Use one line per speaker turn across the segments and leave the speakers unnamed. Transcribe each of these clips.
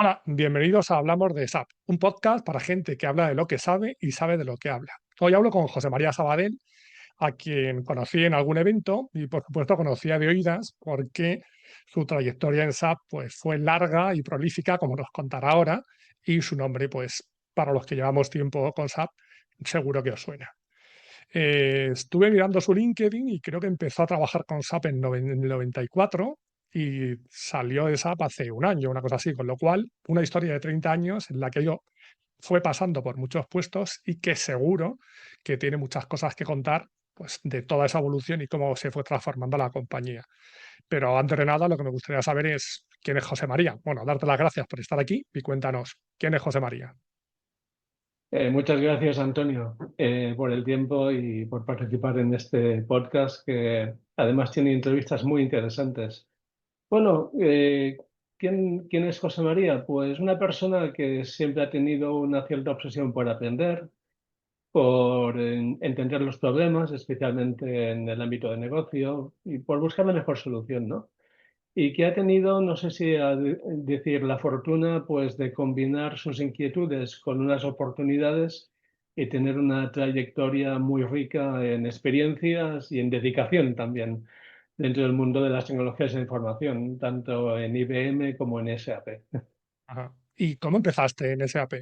Hola, bienvenidos a Hablamos de SAP, un podcast para gente que habla de lo que sabe y sabe de lo que habla. Hoy hablo con José María Sabadell, a quien conocí en algún evento y por supuesto conocía de oídas porque su trayectoria en SAP pues, fue larga y prolífica, como nos contará ahora, y su nombre, pues para los que llevamos tiempo con SAP, seguro que os suena. Estuve mirando su LinkedIn y creo que empezó a trabajar con SAP en el 94 y salió de SAP hace un año, una cosa así, con lo cual una historia de 30 años en la que yo fue pasando por muchos puestos y que seguro que tiene muchas cosas que contar pues, de toda esa evolución y cómo se fue transformando la compañía. Pero antes de nada, lo que me gustaría saber es quién es José María. Bueno, darte las gracias por estar aquí y cuéntanos, ¿quién es José María?
Muchas gracias, Antonio, por el tiempo y por participar en este podcast que además tiene entrevistas muy interesantes. Bueno, ¿quién es José María? Pues una persona que siempre ha tenido una cierta obsesión por aprender, por entender los problemas, especialmente en el ámbito de negocio, y por buscar la mejor solución, ¿no? Y que ha tenido, no sé si decir, la fortuna pues de combinar sus inquietudes con unas oportunidades y tener una trayectoria muy rica en experiencias y en dedicación también dentro del mundo de las tecnologías de información, tanto en IBM como en SAP.
Ajá. ¿Y cómo empezaste en SAP?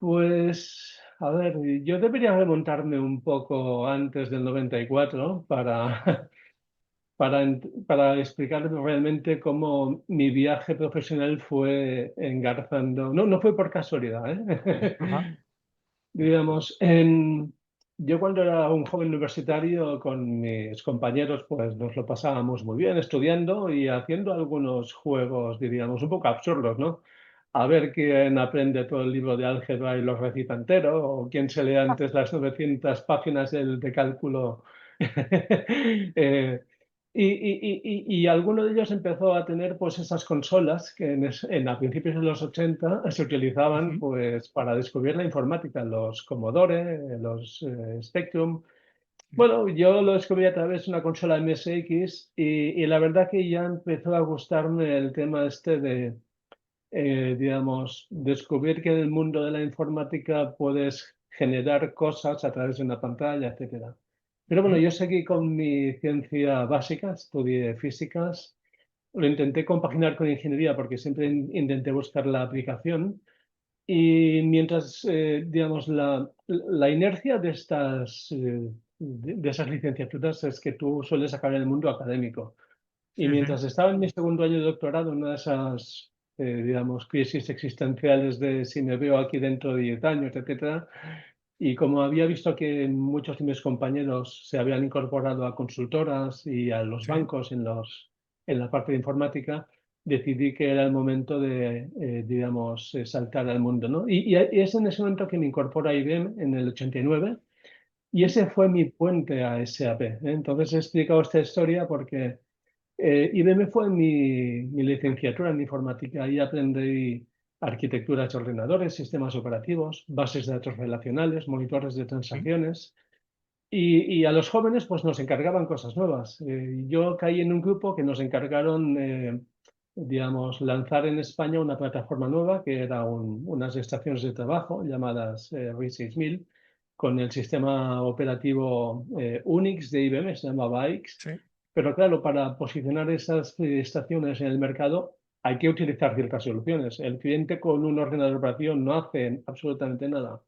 Pues, a ver, yo debería remontarme un poco antes del 94 para explicar realmente cómo mi viaje profesional fue engarzando. No, no fue por casualidad, ¿eh?
Ajá.
Digamos, yo cuando era un joven universitario con mis compañeros, pues nos lo pasábamos muy bien estudiando y haciendo algunos juegos, diríamos, un poco absurdos, ¿no? A ver quién aprende todo el libro de álgebra y lo recita entero, o quién se lee antes las 900 páginas de cálculo. Eh, y alguno de ellos empezó a tener pues esas consolas que a principios de los 80 se utilizaban
Ujú.
pues para descubrir la informática, los Commodore, los Spectrum.
Sí.
Bueno, yo lo descubrí a través de una consola MSX y la verdad que ya empezó a gustarme el tema este de, digamos, descubrir que en el mundo de la informática puedes generar cosas a través de una pantalla, etcétera. Pero bueno,
Ujú.
yo seguí con mi ciencia básica, estudié físicas, lo intenté compaginar con ingeniería porque siempre intenté buscar la aplicación y mientras, digamos, la inercia de estas, de esas licenciaturas es que tú sueles acabar en el mundo académico. Y
Sí, sí.
mientras estaba en mi segundo año de doctorado, en una de esas, digamos, crisis existenciales de si me veo aquí dentro de 10 años, etcétera, y como había visto que muchos de mis compañeros se habían incorporado a consultoras y a los
Sí.
bancos en la parte de informática, decidí que era el momento de, digamos, saltar al mundo, ¿no? Y es en ese momento que me incorporo a IBM en el 89 y ese fue mi puente a SAP, ¿eh? Entonces he explicado esta historia porque IBM fue mi licenciatura en informática y aprendí arquitecturas de ordenadores, sistemas operativos, bases de datos relacionales, monitores de
Ujú.
transacciones. Y a los jóvenes pues nos encargaban cosas nuevas. Yo caí en un grupo que nos encargaron, digamos, lanzar en España una plataforma nueva que era unas estaciones de trabajo llamadas RIS 6000 con el sistema operativo Unix de IBM, se llamaba AIX.
Sí.
Pero claro, para posicionar esas estaciones en el mercado hay que utilizar ciertas soluciones. El cliente con un ordenador de operación no hace absolutamente nada.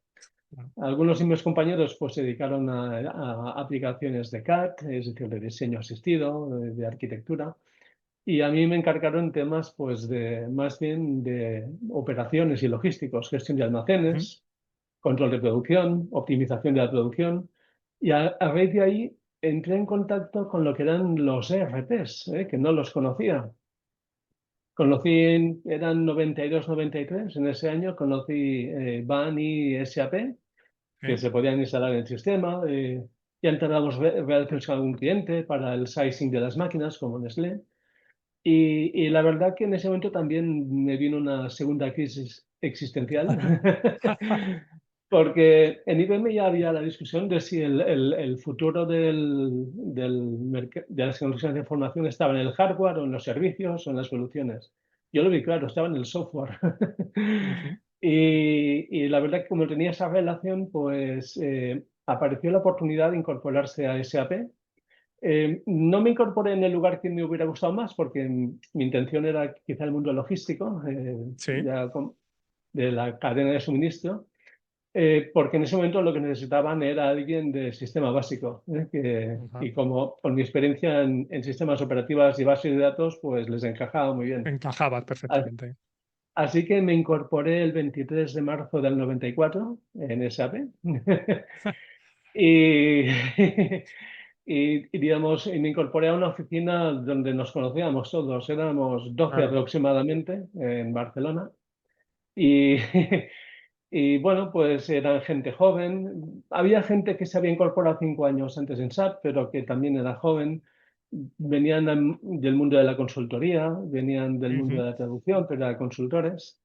Claro.
Algunos de mis compañeros pues, se dedicaron a aplicaciones de CAD, es decir, de diseño asistido, de arquitectura, y a mí me encargaron temas pues, de, más bien de operaciones y logísticos, gestión de
Ujú.
almacenes, control de producción, optimización de la producción, y a raíz de ahí entré en contacto con lo que eran los ERPs, que no los conocía. Conocí, eran 92, 93, en ese año conocí BAN y SAP, que
Sí.
se podían instalar en el sistema. Ya entablábamos relaciones con algún cliente para el sizing de las máquinas, como Nestlé. Y la verdad que en ese momento también me vino una segunda crisis existencial, porque en IBM ya había la discusión de si el futuro de las tecnologías de información estaba en el hardware o en los servicios o en las soluciones. Yo lo vi claro, estaba en el software.
Ujú.
Y la verdad que como tenía esa relación, pues apareció la oportunidad de incorporarse a SAP. No me incorporé en el lugar que me hubiera gustado más porque mi intención era quizá el mundo logístico,
Sí,
de la cadena de suministro, porque en ese momento lo que necesitaban era alguien de sistema básico,
ajá.
y como con mi experiencia en sistemas operativos y bases de datos, pues les encajaba muy bien.
Encajabas
A-
perfectamente.
Así que me incorporé el 23 de marzo del 94 en SAP. Y, digamos, y me incorporé a una oficina donde nos conocíamos todos, éramos 12
Claro.
aproximadamente en Barcelona. Y, y bueno, pues eran gente joven. Había gente que se había incorporado 5 años antes en SAP, pero que también era joven. Venían del mundo de la consultoría, venían del mundo
Ujú.
de la traducción, pero eran consultores.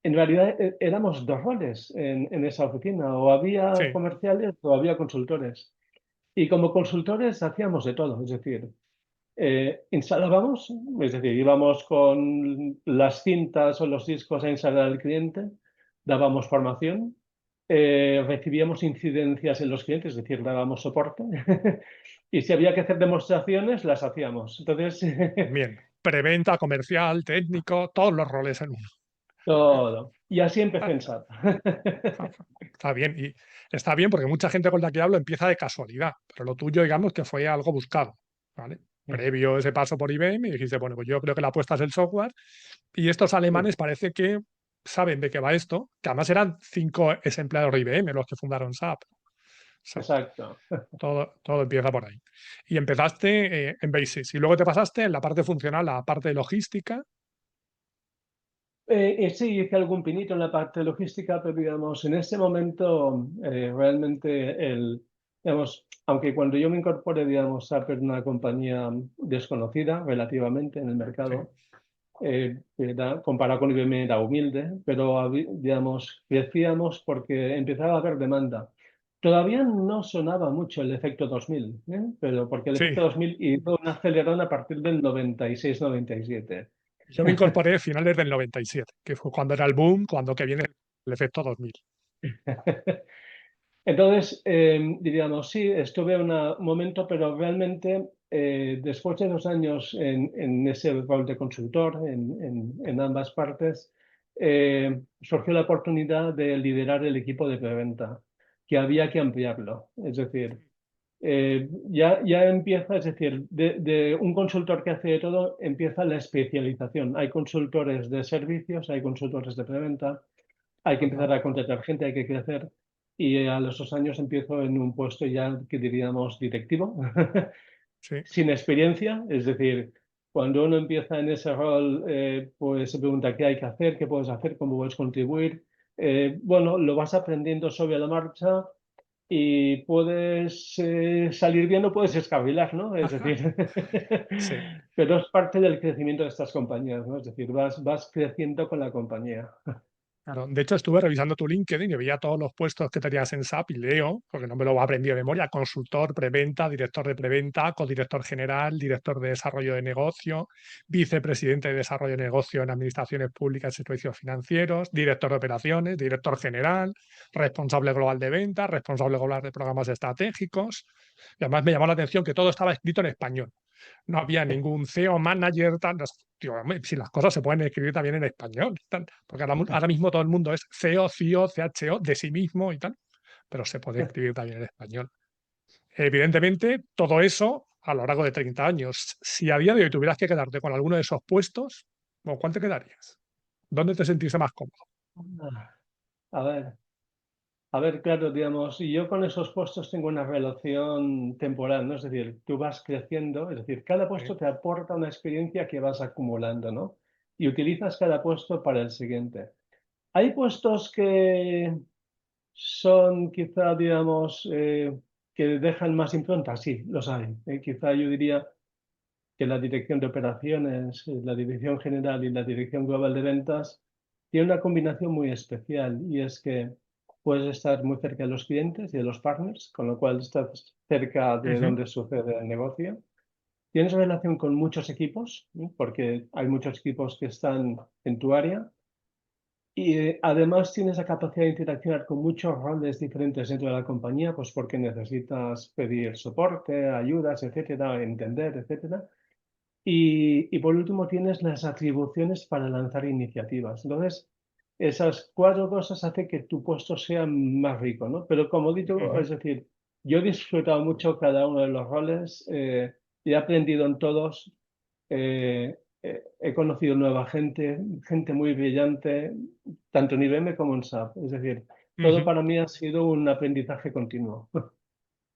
En realidad éramos dos roles en esa oficina, o había
Sí,
comerciales o había consultores. Y como consultores hacíamos de todo, es decir, instalábamos, es decir, íbamos con las cintas o los discos a instalar al cliente, dábamos formación, recibíamos incidencias en los clientes, es decir, dábamos soporte, y si había que hacer demostraciones, las hacíamos. Entonces,
también. Preventa, comercial, técnico, todos los roles en uno.
todo. Y así empecé en SAP.
Está bien, y está bien porque mucha gente con la que hablo empieza de casualidad, pero lo tuyo, digamos, que fue algo buscado, ¿vale? Previo ese paso por IBM y dijiste, bueno, pues yo creo que la apuesta es el software y estos alemanes parece que saben de qué va esto, que además eran 5 ex empleados de IBM los que fundaron SAP. O sea,
Exacto.
todo empieza por ahí. Y empezaste en Basis y luego te pasaste en la parte funcional, la parte de logística.
Sí, hice algún pinito en la parte logística, pero digamos, en ese momento realmente digamos, aunque cuando yo me incorporé, digamos, SAP era una compañía desconocida relativamente en el
Sí,
mercado, comparado con IBM era humilde, pero digamos, crecíamos porque empezaba a haber demanda. Todavía no sonaba mucho el efecto 2000, pero porque el
sí.
efecto 2000 hizo un acelerón a partir del 96-97.
Yo me incorporé a finales del 97, que fue cuando era el boom, cuando que viene el efecto 2000.
Entonces, diríamos, sí, estuve un momento, pero realmente después de 2 años en ese rol de consultor en ambas partes, surgió la oportunidad de liderar el equipo de preventa, que había que ampliarlo. Es decir, ya empieza, es decir, de un consultor que hace de todo, empieza la especialización. Hay consultores de servicios, hay consultores de preventa, hay que
Ajá,
empezar a contratar gente, hay que crecer. Y a los 2 años empiezo en un puesto ya que diríamos directivo,
sí,
sin experiencia. Es decir, cuando uno empieza en ese rol, pues se pregunta qué hay que hacer, qué puedes hacer, cómo puedes contribuir. Bueno, lo vas aprendiendo sobre la marcha y puedes salir bien o puedes escabilar, ¿no? Es
ajá,
decir,
sí.
pero es parte del crecimiento de estas compañías, ¿no? Es decir, vas creciendo con la compañía.
Claro, de hecho, estuve revisando tu LinkedIn y veía todos los puestos que tenías en SAP y leo, porque no me lo aprendí de memoria, consultor, preventa, director de preventa, codirector general, director de desarrollo de negocio, vicepresidente de desarrollo de negocio en administraciones públicas y servicios financieros, director de operaciones, director general, responsable global de ventas, responsable global de programas estratégicos. Y además me llamó la atención que todo estaba escrito en español. No había ningún CEO manager, tal. Tío, hombre, si las cosas se pueden escribir también en español, tal, porque ahora mismo todo el mundo es CEO, CIO, CHO de sí mismo y tal, pero se puede escribir también en español. Evidentemente, todo eso a lo largo de 30 años. Si a día de hoy tuvieras que quedarte con alguno de esos puestos, ¿con cuál te quedarías? ¿Dónde te sentiste más cómodo?
A ver. A ver, claro, digamos, y yo con esos puestos tengo una relación temporal, ¿no? Es decir, tú vas creciendo, es decir, cada
Sí,
puesto te aporta una experiencia que vas acumulando, ¿no? Y utilizas cada puesto para el siguiente. Hay puestos que son quizá, digamos, que dejan más impronta, sí, los hay. Quizá yo diría que la dirección de operaciones, la dirección general y la dirección global de ventas tiene una combinación muy especial y es que puedes estar muy cerca de los clientes y de los partners, con lo cual estás cerca de
ujú,
donde sucede el negocio. tienes relación con muchos equipos, porque hay muchos equipos que están en tu área. Y además tienes la capacidad de interaccionar con muchos roles diferentes dentro de la compañía, pues porque necesitas pedir soporte, ayudas, etcétera, entender, etcétera. Y por último tienes las atribuciones para lanzar iniciativas. Entonces, esas cuatro cosas hacen que tu puesto sea más rico, ¿no? Pero como digo,
Ujú,
es decir, yo he disfrutado mucho cada uno de los roles y he aprendido en todos. He conocido nueva gente, gente muy brillante, tanto en IBM como en SAP. Es decir, todo
ujú.
para mí ha sido un aprendizaje continuo.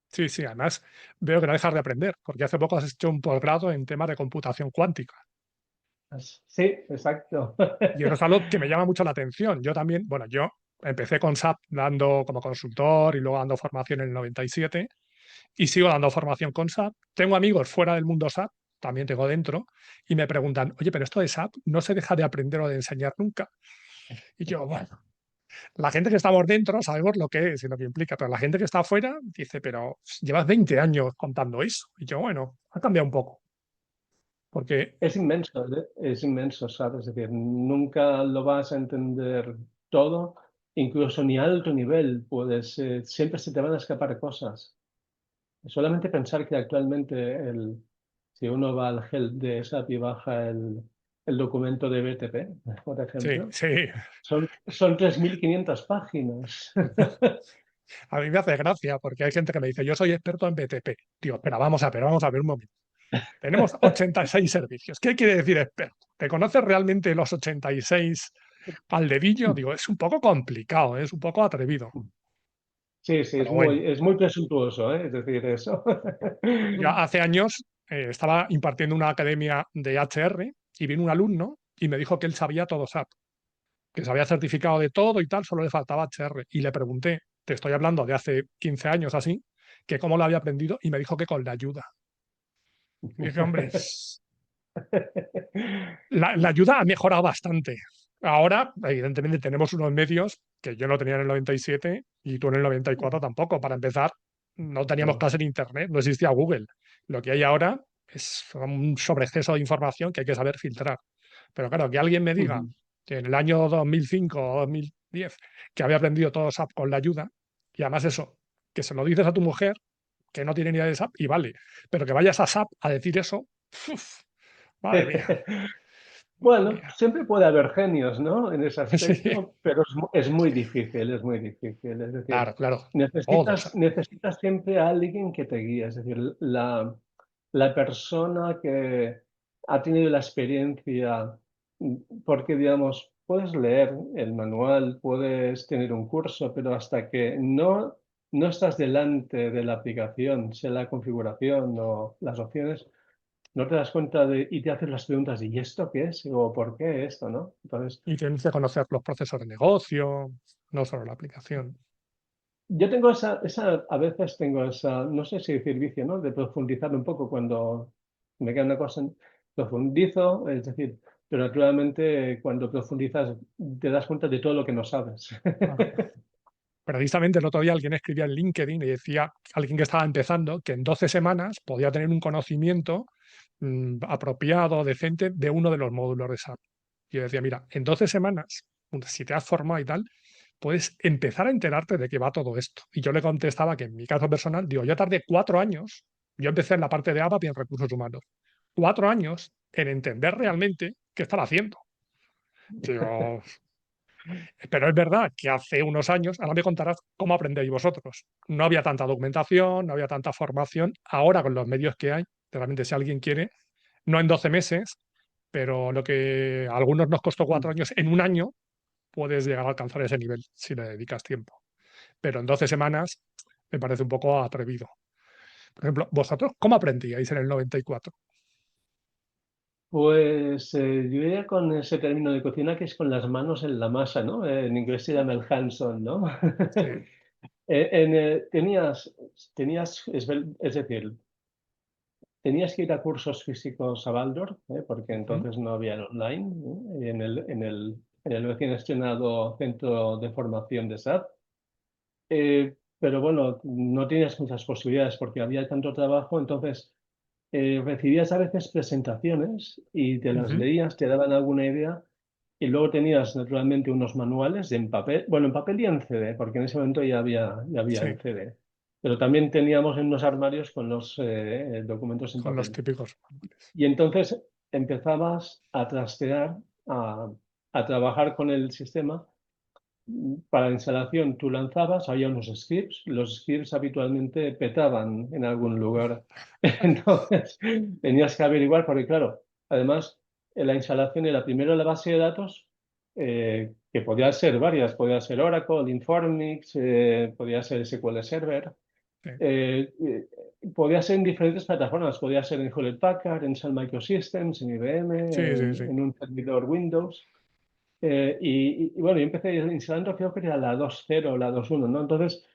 Sí, sí, además veo que no dejas de aprender, porque hace poco has hecho un posgrado en temas de computación cuántica.
Sí, exacto.
Y eso es algo que me llama mucho la atención. Yo también, bueno, yo empecé con SAP dando como consultor y luego dando formación en el 97 y sigo dando formación con SAP. Tengo amigos fuera del mundo SAP, también tengo dentro, y me preguntan, oye, pero esto de SAP no se deja de aprender o de enseñar nunca. Y yo, bueno, la gente que estamos dentro sabemos lo que es y lo que implica, pero la gente que está afuera dice, pero llevas 20 años contando eso. Y yo, bueno, ha cambiado un poco, porque
Es inmenso, ¿sabes? Es decir, nunca lo vas a entender todo, incluso ni a alto nivel, puedes, siempre se te van a escapar cosas. Solamente pensar que actualmente si uno va al help de SAP y baja el documento de BTP, por
sí,
ejemplo,
sí,
son 3.500 páginas.
a mí me hace gracia porque hay gente que me dice, yo soy experto en BTP. Digo, espera, vamos a ver un momento. Tenemos 86 servicios. ¿Qué quiere decir experto? ¿Te conoces realmente los 86 al dedillo? Digo, es un poco complicado, es un poco atrevido.
Sí, sí,
Pero bueno,
es muy presuntuoso, ¿eh? Es decir, eso.
yo hace años estaba impartiendo una academia de HR y vino un alumno y me dijo que él sabía todo SAP, que se había certificado de todo y tal, solo le faltaba HR. Y le pregunté, te estoy hablando de hace 15 años así, que cómo lo había aprendido y me dijo que con la ayuda. Y dije, hombre, la ayuda ha mejorado bastante. Ahora, evidentemente, tenemos unos medios que yo no tenía en el 97 y tú en el 94 tampoco. Para empezar, no teníamos clase en Internet, no existía Google. Lo que hay ahora es un sobreexceso de información que hay que saber filtrar. Pero claro, que alguien me diga que en el año 2005 o 2010 que había aprendido todo SAP con la ayuda, y además eso, que se lo dices a tu mujer que no tiene ni idea de SAP y vale, pero que vayas a SAP a decir eso, uf, madre mía, madre
Bueno,
mía.
siempre puede haber genios, ¿no? En ese
Sí,
aspecto, pero es muy difícil, es muy difícil. Es decir,
claro, claro. Todos.
necesitas siempre a alguien que te guíe. Es decir, la persona que ha tenido la experiencia, porque, digamos, puedes leer el manual, puedes tener un curso, pero hasta que no estás delante de la aplicación, sea la configuración o las opciones, no te das cuenta y te haces las preguntas, ¿y esto qué es? O ¿por qué esto, no? Entonces,
Y tienes que conocer los procesos de negocio, no solo la aplicación.
yo tengo a veces tengo esa, no sé si decir vicio, ¿no? De profundizar un poco cuando me queda una cosa, profundizo, es decir, pero naturalmente cuando profundizas te das cuenta de todo lo que no sabes.
Claro. Precisamente el otro día alguien escribía en LinkedIn y decía, alguien que estaba empezando, que en 12 semanas podía tener un conocimiento apropiado, decente, de uno de los módulos de SAP. Y yo decía, mira, en 12 semanas, si te has formado y tal, puedes empezar a enterarte de qué va todo esto. Y yo le contestaba que en mi caso personal, digo, yo tardé 4 años, yo empecé en la parte de ABAP y en recursos humanos, 4 años en entender realmente qué estaba haciendo. Digo, pero es verdad que hace unos años, ahora me contarás cómo aprendéis vosotros. No había tanta documentación, no había tanta formación. Ahora, con los medios que hay, realmente si alguien quiere, no en 12 meses, pero lo que a algunos nos costó 4 años, en un año puedes llegar a alcanzar ese nivel si le dedicas tiempo. Pero en 12 semanas me parece un poco atrevido. Por ejemplo, vosotros, ¿cómo aprendíais en el 94?
Pues yo diría con ese término de cocina que es con las manos en la masa, ¿no? En inglés se llama el hands-on, ¿no?
Sí.
Es decir, tenías que ir a cursos físicos a Baldor, porque
¿Mm?
entonces no había online, en el recién estrenado centro de formación de SAP. Pero bueno, no tenías muchas posibilidades porque había tanto trabajo, entonces recibías a veces presentaciones y te las
Ujú.
leías, te daban alguna idea y luego tenías naturalmente unos manuales en papel, bueno, en papel y en CD, porque en ese momento ya había
Sí,
en CD. Pero también teníamos en unos armarios con los documentos en
con los
papel.
típicos manuales.
Y entonces empezabas a trastear, a, a trabajar con el sistema. Para la instalación tú lanzabas, había unos scripts, los scripts habitualmente petaban en algún lugar. Entonces tenías que averiguar, porque claro, además la instalación era primero la base de datos, que podía ser varias, podía ser Oracle, Informix, podía ser SQL Server,
Sí,
eh, eh, podía ser en diferentes plataformas, podía ser en Hewlett Packard, en Sun Microsystems, en IBM,
sí, sí, sí.
en un servidor Windows. Y bueno, yo empecé instalando, creo que era la 2.0 o la 2.1, ¿no? Entonces,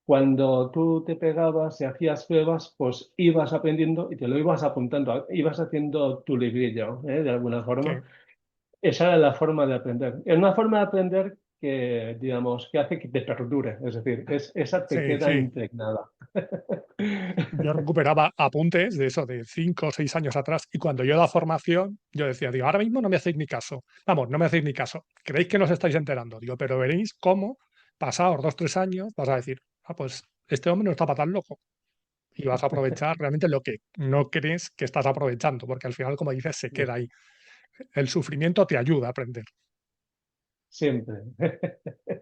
cuando tú te pegabas y hacías pruebas, pues ibas aprendiendo y te lo ibas apuntando, ibas haciendo tu librillo, de alguna
Sí,
forma. Esa era la forma de aprender. Es una forma de aprender que, digamos, que hace que te perdure, es decir, esa te
sí,
queda
sí.
impregnada.
Yo recuperaba apuntes de eso, de 5 o 6 años atrás, y cuando yo daba formación, yo decía, digo, ahora mismo no me hacéis ni caso. Vamos, no me hacéis ni caso. ¿Creéis que no os estáis enterando? Digo, pero veréis cómo, pasados 2 o 3 años, vas a decir, ah, pues este hombre no estaba tan loco. Y vas a aprovechar realmente lo que no crees que estás aprovechando, porque al final, como dices, se queda ahí. El sufrimiento te ayuda a aprender.
Siempre.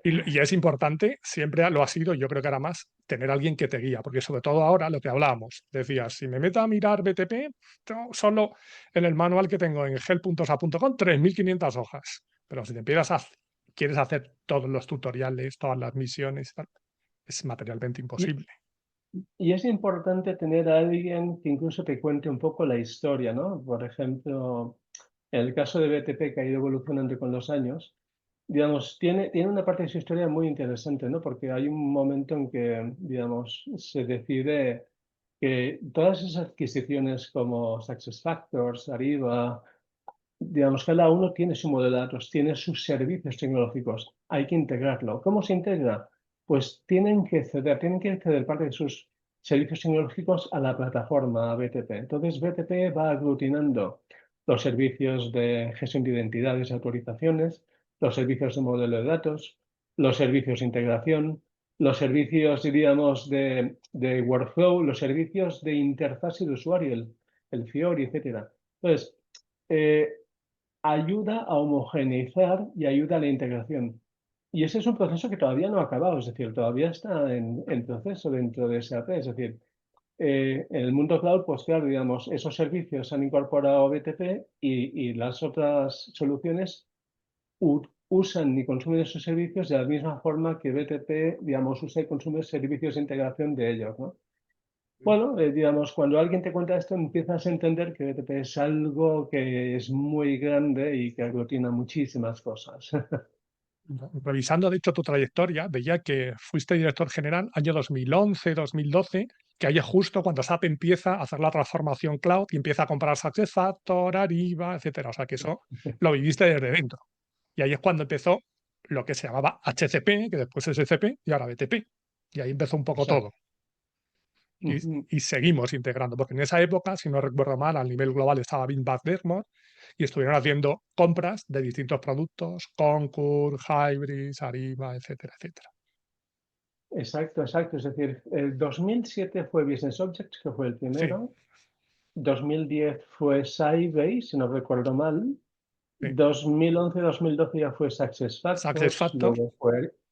Y es importante, siempre lo ha sido, yo creo que ahora más, tener alguien que te guía, porque sobre todo ahora lo que hablábamos, decías, si me meto a mirar BTP, solo en el manual que tengo en help.sa.com, 3.500 hojas. Pero si te empiezas quieres hacer todos los tutoriales, todas las misiones, tal, es materialmente
Y,
imposible.
y es importante tener a alguien que incluso te cuente un poco la historia, ¿no? Por ejemplo, en el caso de BTP, que ha ido evolucionando con los años, digamos, tiene una parte de su historia muy interesante, ¿no? Porque hay un momento en que, digamos, se decide que todas esas adquisiciones como SuccessFactors, Ariba, digamos, cada uno tiene su modelo de datos, tiene sus servicios tecnológicos, hay que integrarlo. ¿Cómo se integra? Pues tienen que ceder parte de sus servicios tecnológicos a la plataforma BTP. Entonces, BTP va aglutinando los servicios de gestión de identidades y autorizaciones, los servicios de modelo de datos, los servicios de integración, los servicios, diríamos, de workflow, los servicios de interfaz de usuario, el Fiori, etcétera. Entonces, eh, ayuda a homogeneizar y ayuda a la integración. Y ese es un proceso que todavía no ha acabado, es decir, todavía está en proceso dentro de SAP. Es decir, en el mundo cloud, pues claro, digamos, esos servicios han incorporado BTP y las otras soluciones usan y consumen esos servicios de la misma forma que BTP, digamos, usa y consume servicios de integración de ellos, ¿no? Bueno, digamos, cuando alguien te cuenta esto, empiezas a entender que BTP es algo que es muy grande y que aglutina muchísimas cosas.
Revisando, de hecho, tu trayectoria, veía que fuiste director general año 2011, 2012, que ahí es justo cuando SAP empieza a hacer la transformación cloud y empieza a comprar SuccessFactors, Ariba, etcétera. O sea, que eso lo viviste desde dentro. Y ahí es cuando empezó lo que se llamaba HCP, que después es SCP y ahora BTP. Y ahí empezó un poco
Exacto.
todo. Y seguimos integrando, porque en esa época, si no recuerdo mal, a nivel global estaba Bing Bad Dermot y estuvieron haciendo compras de distintos productos, Concur, Hybris, Ariba, etcétera, etcétera.
Exacto, exacto. Es decir, el 2007 fue Business Objects, que fue el
Sí,
primero. 2010 fue Sybase, si no recuerdo mal.
sí.
2011-2012 ya fue SuccessFactors,
SuccessFactors,
luego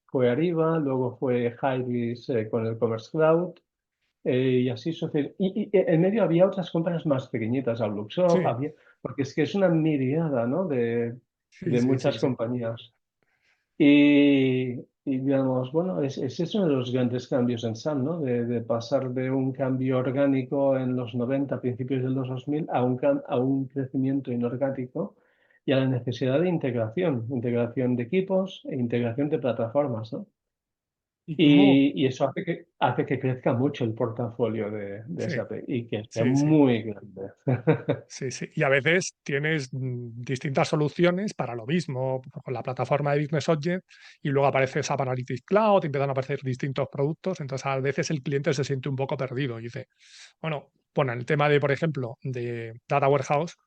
fue Ariba, luego fue Hybris con el Commerce Cloud. Y así sucede. Y en medio había otras compras más pequeñitas, a Luxoft,
sí,
porque es que es una miriada, ¿no?
sí,
de
sí, sí,
muchas
sí.
compañías. Y digamos, bueno, es uno de los grandes cambios en SAM, ¿no? De pasar de un cambio orgánico en los 90, principios de los 2000, a un crecimiento inorgánico y a la necesidad de integración de equipos e integración de plataformas, ¿no?
¿Y cómo?
Y eso hace que crezca mucho el portafolio de
Sí,
SAP y que sea
sí, sí.
muy grande.
Sí, sí. Y a veces tienes distintas soluciones para lo mismo, con la plataforma de Business Object, y luego aparece SAP Analytics Cloud, empiezan a aparecer distintos productos, entonces a veces el cliente se siente un poco perdido y dice, bueno, Bueno, en el tema de, por ejemplo, de Data Warehouse,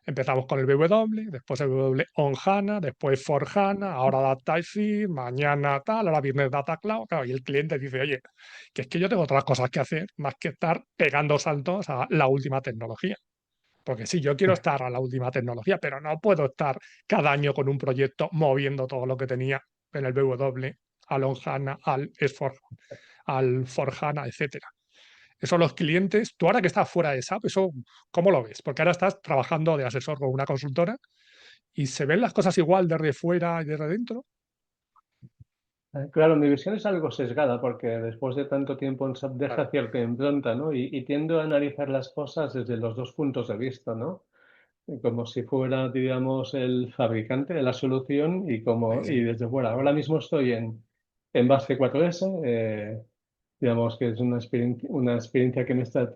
empezamos con el BW, después el BW on HANA, después for HANA, ahora Data mañana tal, ahora Business Data Cloud. Claro, y el cliente dice, oye, que es que yo tengo otras cosas que hacer más que estar pegando saltos a la última tecnología. Porque sí, yo quiero estar a la última tecnología, pero no puedo estar cada año con un proyecto moviendo todo lo que tenía en el BW, al on HANA, al S4, al for HANA, etcétera. Eso los clientes, tú ahora que estás fuera de SAP, eso, ¿cómo lo ves? Porque ahora estás trabajando de asesor con una consultora y se ven las cosas igual desde fuera y desde dentro.
Claro, mi visión es algo sesgada porque después de tanto tiempo en SAP deja
Claro,
cierta impronta, ¿no? Y tiendo a analizar las cosas desde los dos puntos de vista, ¿no? Como si fuera, digamos, el fabricante de la solución
sí,
y
sí.
desde fuera. Ahora mismo estoy en Base 4S, digamos que es una experiencia que me está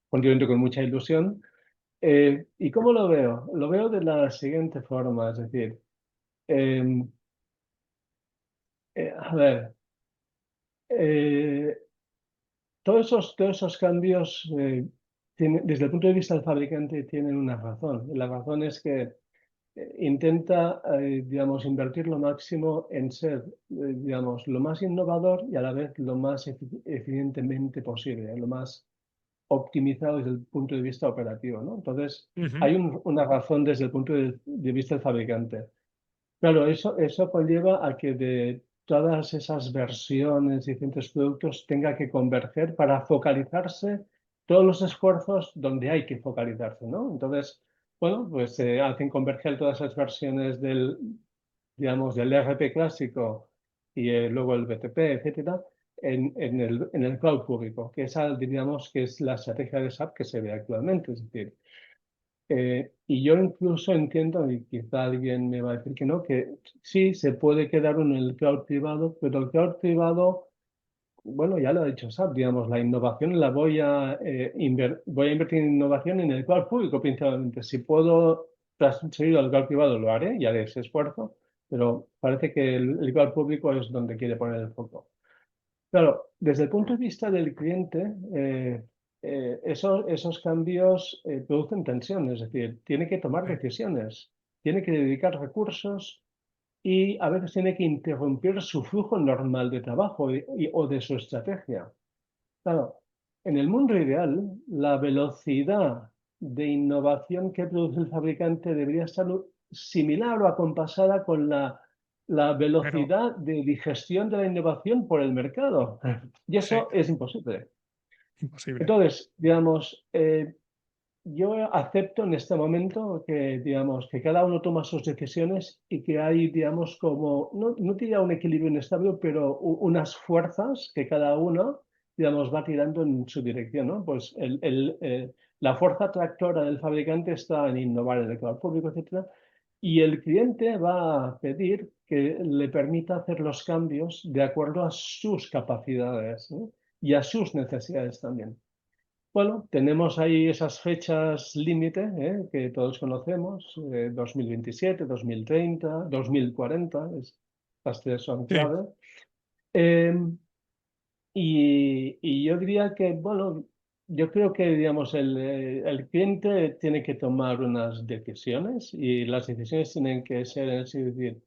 continuando con mucha ilusión. ¿Y cómo lo veo? Lo veo de la siguiente forma, es decir, em, a ver, eh, todos esos cambios, desde el punto de vista del fabricante, tienen una razón. La razón es que intenta, digamos, invertir lo máximo en ser, digamos, lo más innovador y a la vez lo más eficientemente posible, lo más optimizado desde el punto de vista operativo, ¿no? Entonces,
Ujú.
hay una razón desde el punto de vista del fabricante. Claro, eso conlleva a que de todas esas versiones, diferentes productos, tenga que converger para focalizarse todos los esfuerzos donde hay que focalizarse, ¿no? Entonces, bueno, pues se hacen converger todas esas versiones digamos, del ERP clásico y luego el BTP, etcétera, en el cloud público, que esa, diríamos, que es la estrategia de SAP que se ve actualmente. Es decir, y yo incluso entiendo, y quizá alguien me va a decir que no, que sí, se puede quedar uno en el cloud privado, pero el cloud privado, bueno, ya lo ha dicho SAP, digamos, la innovación la voy a invertir en innovación en el cloud público principalmente. Si puedo transferirlo al cloud privado, lo haré y haré ese esfuerzo, pero parece que el cloud público es donde quiere poner el foco. Claro, desde el punto de vista del cliente, esos cambios producen tensión, es decir, tiene que tomar
Sí.
decisiones, tiene que dedicar recursos y a veces tiene que interrumpir su flujo normal de trabajo o de su estrategia. Claro, en el mundo ideal, la velocidad de innovación que produce el fabricante debería estar similar o acompasada con la
Pero
velocidad de digestión de la innovación por el mercado. Y
sí,
eso es imposible.
imposible.
Entonces, digamos, yo acepto en este momento que, digamos, que cada uno toma sus decisiones y que hay, digamos, como, no diría un equilibrio inestable, pero unas fuerzas que cada uno, digamos, va tirando en su dirección, ¿no? Pues la fuerza tractora del fabricante está en innovar en el cloud público, etcétera, y el cliente va a pedir que le permita hacer los cambios de acuerdo a sus capacidades, ¿no? Y a sus necesidades también. Bueno, tenemos ahí esas fechas límite, que todos conocemos, 2027, 2030, 2040, estas tres son
Sí,
clave. Y yo diría que, bueno, yo creo que, digamos, el cliente tiene que tomar unas decisiones y las decisiones tienen que ser, es decir,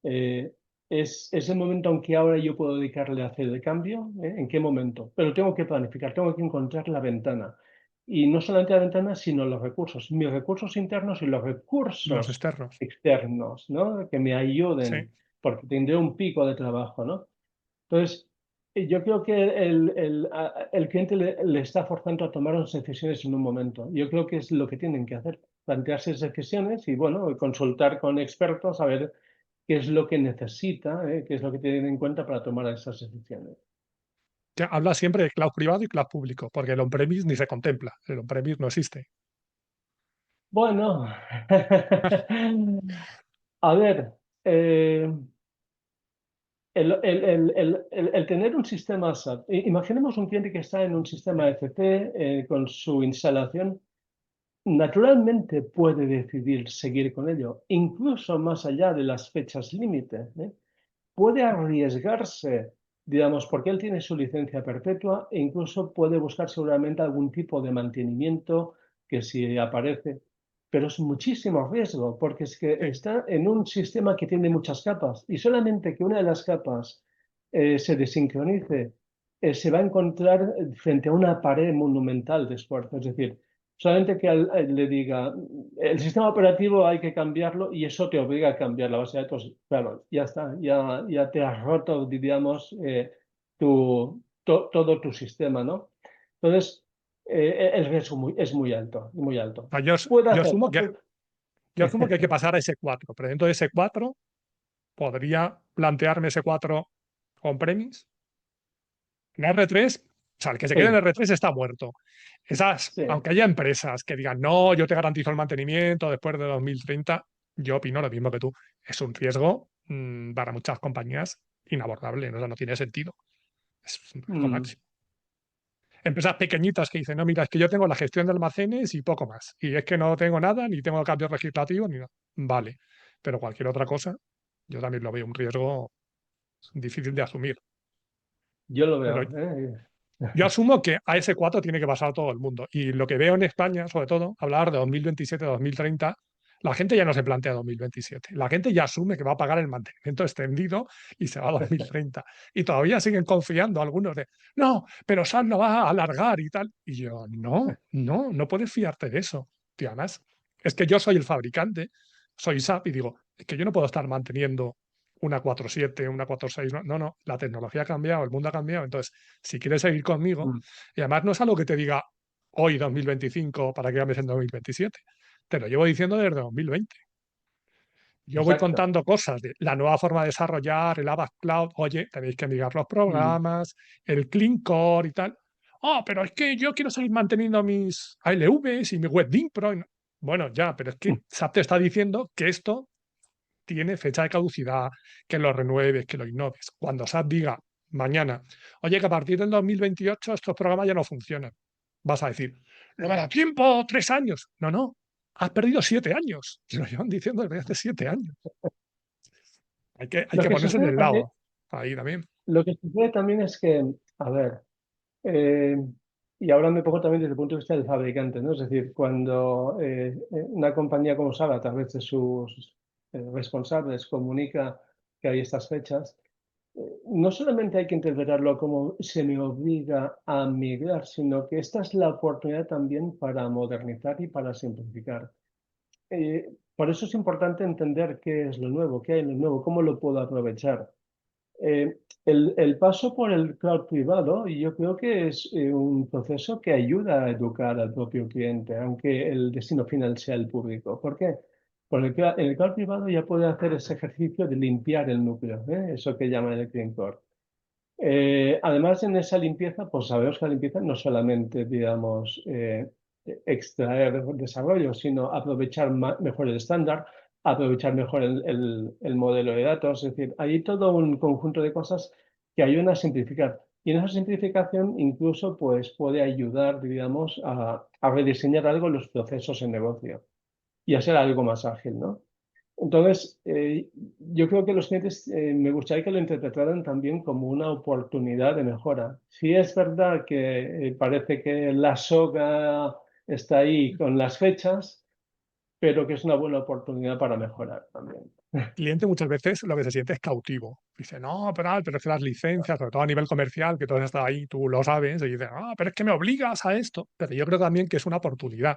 eh, es el momento en que ahora yo puedo dedicarle a hacer el cambio, ¿en qué momento? Pero tengo que planificar, tengo que encontrar la ventana. Y no solamente la ventana, sino los recursos, mis recursos internos y los
los
recursos
externos.
externos, ¿no? Que me
Sí.
ayuden, porque tendré un pico de trabajo, ¿no? Entonces, yo creo que el cliente le está forzando a tomar unas decisiones en un momento. Yo creo que es lo que tienen que hacer, plantearse esas decisiones y, bueno, consultar con expertos a ver qué es lo que necesita, qué es lo que tienen en cuenta para tomar esas decisiones.
Que habla siempre de cloud privado y cloud público, porque el on-premise ni se contempla, el on-premise no existe.
Bueno, a ver, eh, el tener un sistema SAP, imaginemos un cliente que está en un sistema FP con su instalación. Naturalmente puede decidir seguir con ello, incluso más allá de las fechas límite, ¿eh? Puede arriesgarse digamos, porque él tiene su licencia perpetua e incluso puede buscar seguramente algún tipo de mantenimiento que si aparece, pero es muchísimo riesgo, porque es que
Sí.
está en un sistema que tiene muchas capas y solamente que una de las capas se desincronice, se va a encontrar frente a una pared monumental de esfuerzo. Es decir, solamente que le diga, el sistema operativo hay que cambiarlo y eso te obliga a cambiar la base de datos. Claro, ya está, ya te has roto, diríamos, todo tu sistema, ¿no? Entonces, el riesgo es muy alto, muy alto.
O sea, yo,
Puede
yo
hacer.
asumo que, yo asumo que hay que pasar a S4, pero dentro de S4 podría plantearme S4 on-premise. En R3, o sea, el que se quede en
Sí,
R3 está muerto. Esas,
sí.
aunque haya empresas que digan, no, yo te garantizo el mantenimiento después de 2030, yo opino lo mismo que tú. Es un riesgo para muchas compañías inabordable, ¿no? O sea, no tiene sentido. Es un riesgo
Mm.
máximo. Empresas pequeñitas que dicen, no, mira, es que yo tengo la gestión de almacenes y poco más. Y es que no tengo nada, ni tengo cambios legislativos, ni nada. Vale. Pero cualquier otra cosa, yo también lo veo un riesgo difícil de asumir.
Yo lo
Pero
veo.
yo asumo que a ese 4 tiene que pasar todo el mundo. Y lo que veo en España, sobre todo, hablar de 2027-2030, la gente ya no se plantea 2027. La gente ya asume que va a pagar el mantenimiento extendido y se va a 2030. Y todavía siguen confiando algunos de, no, pero SAP lo va a alargar y tal. Y yo, no puedes fiarte de eso. Y además, es que yo soy el fabricante, soy SAP y digo, es que yo no puedo estar manteniendo una 4.7, una 4.6. No, la tecnología ha cambiado, el mundo ha cambiado. Entonces, si quieres seguir conmigo,
Mm.
y además no es algo que te diga hoy 2025 para que cambies en 2027, te lo llevo diciendo desde 2020. Yo voy
Exacto.
contando cosas de la nueva forma de desarrollar, el Abax Cloud, oye, tenéis que migrar los
Mm.
programas, el Clean Core y tal. Oh, pero es que yo quiero seguir manteniendo mis ALVs y mi WebDIM Pro. Bueno, ya, pero es que SAP te está diciendo que esto tiene fecha de caducidad, que lo renueves, que lo innoves. Cuando SAP diga mañana, oye, que a partir del 2028 estos programas ya no funcionan, vas a decir, no me da tiempo, 3 años. No, has perdido 7 años. Y lo llevan diciendo desde hace 7 años. Hay
Lo
que
que
ponerse en
sucede
el
también,
lado. Ahí también.
lo que sucede también es que, a ver, eh, y ahora me pongo también desde el punto de vista del fabricante, ¿no? Es decir, cuando una compañía como Saba, a través de sus responsables, comunica que hay estas fechas, no solamente hay que interpretarlo como se me obliga a migrar, sino que esta es la oportunidad también para modernizar y para simplificar. Por eso es importante entender qué es lo nuevo, qué hay en lo nuevo, cómo lo puedo aprovechar. El paso por el cloud privado, yo creo que es un proceso que ayuda a educar al propio cliente, aunque el destino final sea el público. ¿Por qué? Porque en el cloud privado ya puede hacer ese ejercicio de limpiar el núcleo, eso que llaman el clean core. Además, en esa limpieza, pues sabemos que la limpieza no solamente, digamos, extraer desarrollo, sino aprovechar mejor el estándar, aprovechar mejor el modelo de datos. Es decir, hay todo un conjunto de cosas que ayudan a simplificar. Y en esa simplificación incluso pues, puede ayudar, digamos, a rediseñar algo los procesos en negocio y a ser algo más ágil, ¿no? Entonces, yo creo que los clientes me gustaría que lo interpretaran también como una oportunidad de mejora. Sí es verdad que parece que la soga está ahí con las fechas, pero que es una buena oportunidad para mejorar también.
Cliente muchas veces lo que se siente es cautivo. Dice, no, pero es que las licencias, sobre todo a nivel comercial, que todo está ahí, tú lo sabes, y dice, pero es que me obligas a esto. Pero yo creo también que es una oportunidad.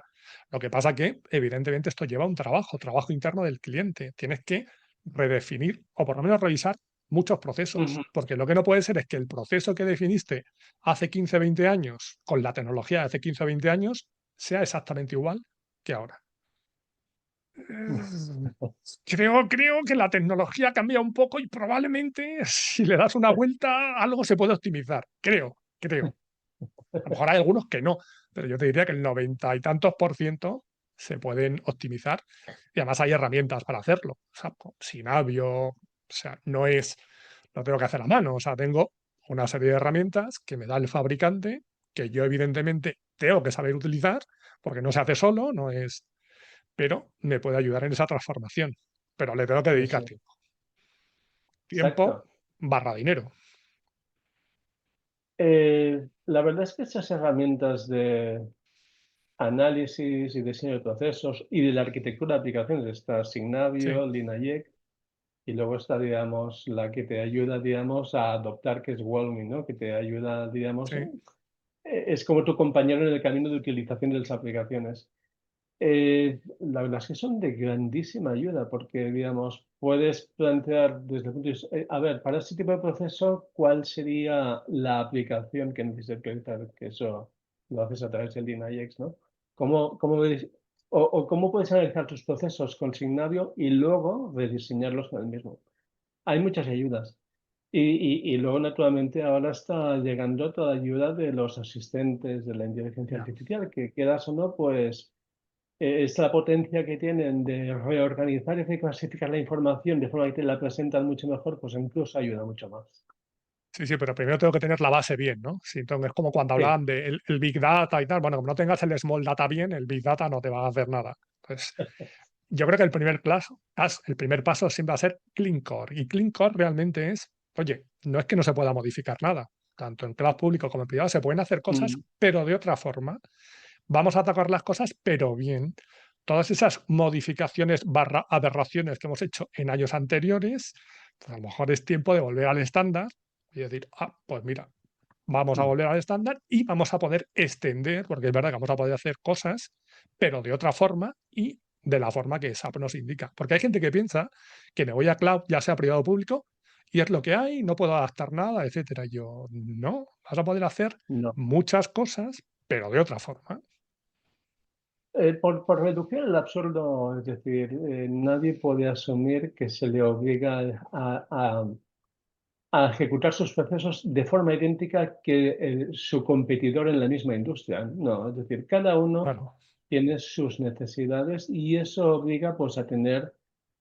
Lo que pasa que, evidentemente, esto lleva un trabajo interno del cliente. Tienes que redefinir o por lo menos revisar muchos procesos,
Ujú.
porque lo que no puede ser es que el proceso que definiste hace 15 20 años, con la tecnología de hace 15 20 años, sea exactamente igual que ahora. Creo que la tecnología cambia un poco y probablemente si le das una vuelta algo se puede optimizar. Creo. A lo mejor hay algunos que no, pero yo te diría que el 90 y tantos por ciento se pueden optimizar y además hay herramientas para hacerlo. O sea, Synavio, o sea, no tengo que hacer a mano, o sea, tengo una serie de herramientas que me da el fabricante que yo evidentemente tengo que saber utilizar porque no se hace solo, no es, pero me puede ayudar en esa transformación. Pero le tengo que
Sí,
dedicar
sí,
tiempo. Tiempo
exacto.
barra dinero.
La verdad es que esas herramientas de análisis y diseño de procesos y de la arquitectura de aplicaciones está
Sí,
Signavio, LeanIX, y luego está, digamos, la que te ayuda, digamos, a adoptar, que es Walmy, ¿no? Que te ayuda, digamos,
sí.
es como tu compañero en el camino de utilización de las aplicaciones. La verdad es que son de grandísima ayuda porque, digamos, puedes plantear desde el punto de vista, a ver, para este tipo de proceso, ¿cuál sería la aplicación que necesitas utilizar? Que eso lo haces a través del LeanIX, ¿no? ¿Cómo o cómo puedes analizar tus procesos con Signavio y luego rediseñarlos con el mismo? Hay muchas ayudas. Y luego, naturalmente, ahora está llegando toda la ayuda de los asistentes de la inteligencia
Ya.
artificial, que quieras o no, pues es la potencia que tienen de reorganizar y reclasificar la información de forma que te la presentan mucho mejor, pues incluso ayuda mucho más.
Sí, sí, pero primero tengo que tener la base bien, ¿no? Sí, entonces es como cuando
Sí,
hablaban de el Big Data y tal. Bueno, como no tengas el Small Data bien, el Big Data no te va a hacer nada. Entonces, yo creo que el primer paso siempre va a ser Clean Core. Y Clean Core realmente es, oye, no es que no se pueda modificar nada. Tanto en cloud público como en privado se pueden hacer cosas,
mm,
pero de otra forma. Vamos a atacar las cosas, pero bien. Todas esas modificaciones barra aberraciones que hemos hecho en años anteriores, pues a lo mejor es tiempo de volver al estándar y decir, ah, pues mira, vamos a
mm,
volver al estándar y vamos a poder extender, porque es verdad que vamos a poder hacer cosas, pero de otra forma y de la forma que SAP nos indica. Porque hay gente que piensa que me voy a cloud, ya sea privado o público, y es lo que hay, no puedo adaptar nada, etcétera. Y yo, no, vas a poder hacer
no.
muchas cosas, pero de otra forma.
Por reducir el absurdo, es decir, nadie puede asumir que se le obliga a ejecutar sus procesos de forma idéntica que su competidor en la misma industria. No, es decir, cada uno
Claro.
tiene sus necesidades y eso obliga pues a tener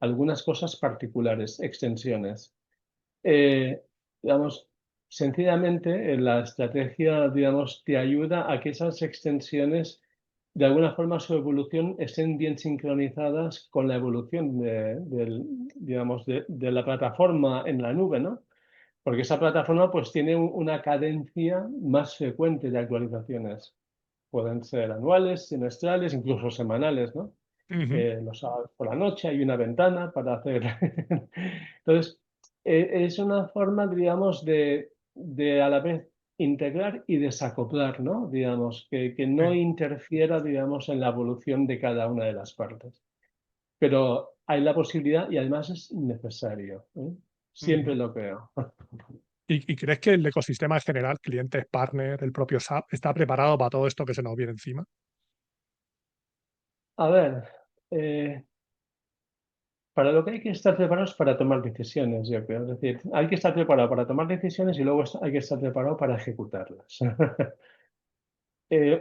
algunas cosas particulares, extensiones. Eh, digamos, sencillamente, la estrategia, digamos, te ayuda a que esas extensiones, de alguna forma, su evolución estén bien sincronizadas con la evolución digamos, de la plataforma en la nube, ¿no? Porque esa plataforma, pues, tiene una cadencia más frecuente de actualizaciones. Pueden ser anuales, semestrales, incluso semanales, ¿no?
Ujú.
Los sábados por la noche hay una ventana para hacer. Entonces, es una forma, digamos, de a la vez integrar y desacoplar, ¿no? Digamos, que no
Sí.
interfiera, digamos, en la evolución de cada una de las partes. Pero hay la posibilidad y además es necesario, ¿eh? Siempre
Ujú.
lo creo.
¿Y crees que el ecosistema en general, clientes, partner, el propio SAP, está preparado para todo esto que se nos viene encima?
A ver, eh, para lo que hay que estar preparados para tomar decisiones, yo creo. Es decir, hay que estar preparado para tomar decisiones y luego hay que estar preparado para ejecutarlas.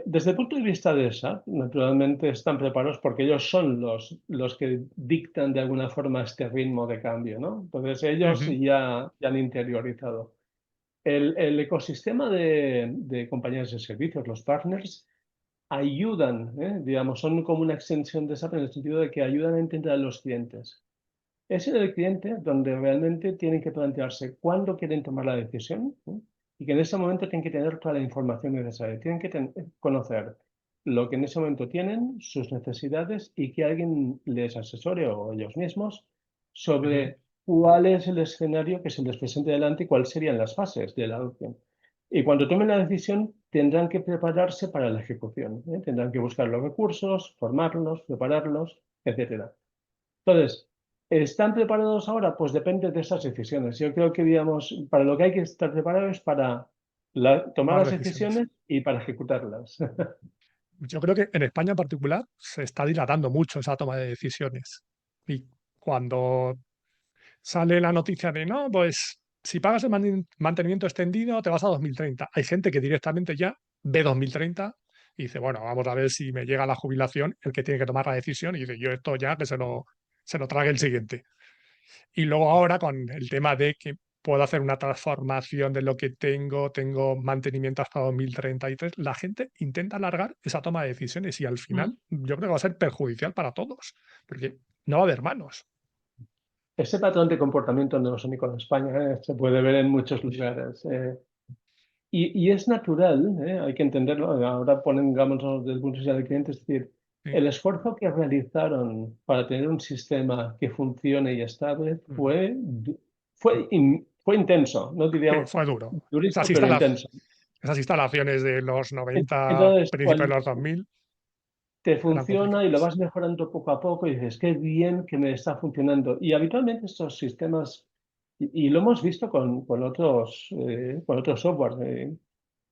Desde el punto de vista de SAP, naturalmente están preparados porque ellos son los que dictan de alguna forma este ritmo de cambio, ¿no? Entonces ellos
Ujú.
ya han interiorizado. El ecosistema de compañías de servicios, los partners, ayudan, digamos, son como una extensión de SAP en el sentido de que ayudan a entender a los clientes. Es en el cliente donde realmente tienen que plantearse cuándo quieren tomar la decisión, ¿no? Y que en ese momento tienen que tener toda la información necesaria. Tienen que conocer lo que en ese momento tienen, sus necesidades y que alguien les asesore o ellos mismos
Ujú.
sobre cuál es el escenario que se les presente delante y cuáles serían las fases de la adopción. Y cuando tomen la decisión, tendrán que prepararse para la ejecución, ¿eh? Tendrán que buscar los recursos, formarlos, prepararlos, etcétera. Entonces, ¿están preparados ahora? Pues depende de esas decisiones. Yo creo que, digamos, para lo que hay que estar preparado es para tomar
Tomar
las
decisiones.
decisiones y para ejecutarlas.
Yo creo que en España en particular se está dilatando mucho esa toma de decisiones. Y cuando sale la noticia de, no, pues si pagas el mantenimiento extendido te vas a 2030. Hay gente que directamente ya ve 2030 y dice, bueno, vamos a ver si me llega la jubilación el que tiene que tomar la decisión y dice, yo esto ya que se lo trague el siguiente. Y luego ahora con el tema de que puedo hacer una transformación de lo que tengo mantenimiento hasta 2033, la gente intenta alargar esa toma de decisiones y al final yo creo que va a ser perjudicial para todos, porque no va a haber manos.
Ese patrón de comportamiento no es único en España, se puede ver en muchos lugares. Y es natural, hay que entenderlo. Ahora pongámonos desde el punto de vista del cliente, es decir,
Sí.
el esfuerzo que realizaron para tener un sistema que funcione y estable
Ujú.
fue intenso, no
Sí,
diríamos
fue duro.
durísimo, pero intenso.
Esas instalaciones de los 90,
Entonces,
principios de
cuando
los 2000,
te
eran
funciona y lo
complicadas.
vas mejorando poco a poco y dices, qué bien que me está funcionando. Y habitualmente estos sistemas, y lo hemos visto con otros software.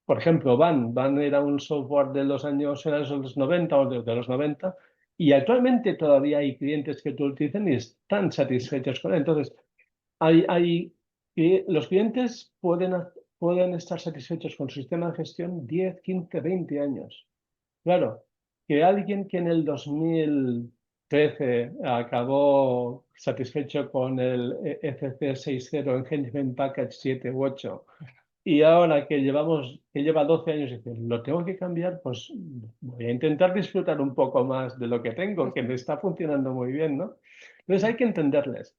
Por ejemplo, Van era un software de los años era de los 90 o de los 90 y actualmente todavía hay clientes que lo utilizan y están satisfechos con él. Entonces, los clientes pueden estar satisfechos con su sistema de gestión 10, 15, 20 años. Claro, que alguien que en el 2013 acabó satisfecho con el ECC 6.0, Engagement Package 7 u 8, y ahora que lleva 12 años y dice, lo tengo que cambiar, pues voy a intentar disfrutar un poco más de lo que tengo, que me está funcionando muy bien, ¿no? Entonces hay que entenderles.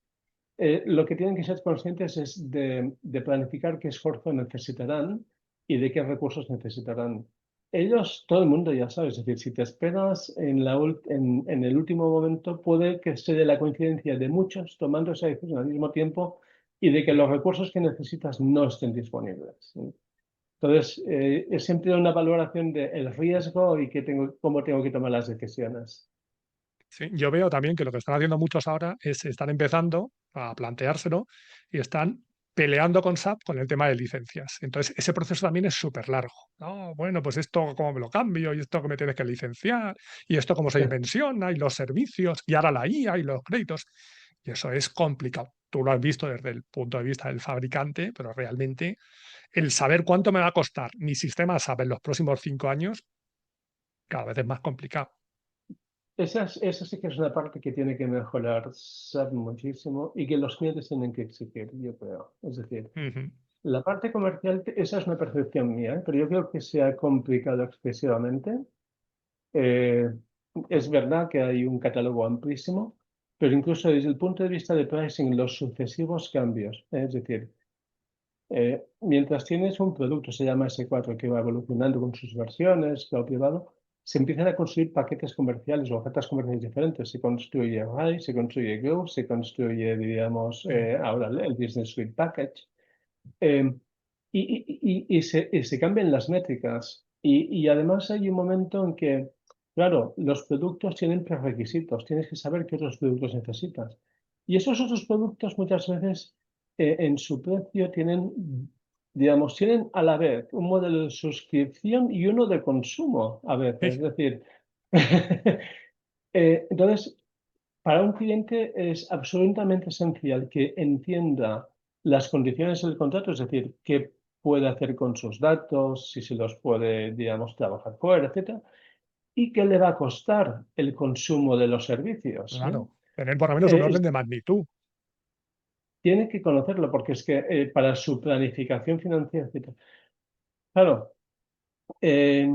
Lo que tienen que ser conscientes es de planificar qué esfuerzo necesitarán y de qué recursos necesitarán. Ellos, todo el mundo ya sabe, es decir, si te esperas en el último momento, puede que se dé la coincidencia de muchos tomando esa decisión al mismo tiempo y de que los recursos que necesitas no estén disponibles, ¿sí? Entonces, es siempre una valoración del riesgo y cómo tengo que tomar las decisiones.
Sí, yo veo también que lo que están haciendo muchos ahora es están empezando a planteárselo y están peleando con SAP con el tema de licencias. Entonces, ese proceso también es súper largo. No, bueno, pues esto cómo me lo cambio y esto que me tienes que licenciar y esto cómo se dimensiona y los servicios y ahora la IA y los créditos. Y eso es complicado. Tú lo has visto desde el punto de vista del fabricante, pero realmente el saber cuánto me va a costar mi sistema SAP en los próximos 5 años cada vez es más complicado.
Esa sí que es una parte que tiene que mejorar SAP muchísimo y que los clientes tienen que exigir, yo creo. Es decir,
Ujú.
la parte comercial, esa es una percepción mía, pero yo creo que se ha complicado excesivamente. Eh, es verdad que hay un catálogo amplísimo, pero incluso desde el punto de vista de pricing, los sucesivos cambios, es decir, mientras tienes un producto, se llama S4, que va evolucionando con sus versiones, cloud privado, se empiezan a construir paquetes comerciales o ofertas comerciales diferentes. Se construye RAI, se construye Go, se construye, diríamos,
Sí.
ahora el Business Suite Package. Eh, y se cambian las métricas. Y además hay un momento en que, claro, los productos tienen prerequisitos, tienes que saber qué otros productos necesitas. Y esos otros productos muchas veces en su precio tienen, digamos, tienen a la vez un modelo de suscripción y uno de consumo a veces. Es
Sí,
decir, entonces, para un cliente es absolutamente esencial que entienda las condiciones del contrato, es decir, qué puede hacer con sus datos, si se los puede, digamos, trabajar fuera, etcétera, y qué le va a costar el consumo de los servicios, ¿no?
claro. Tener por lo menos un
Eh,
orden
es-
de magnitud.
Tiene que conocerlo porque es que para su planificación financiera, etcétera. Claro, eh,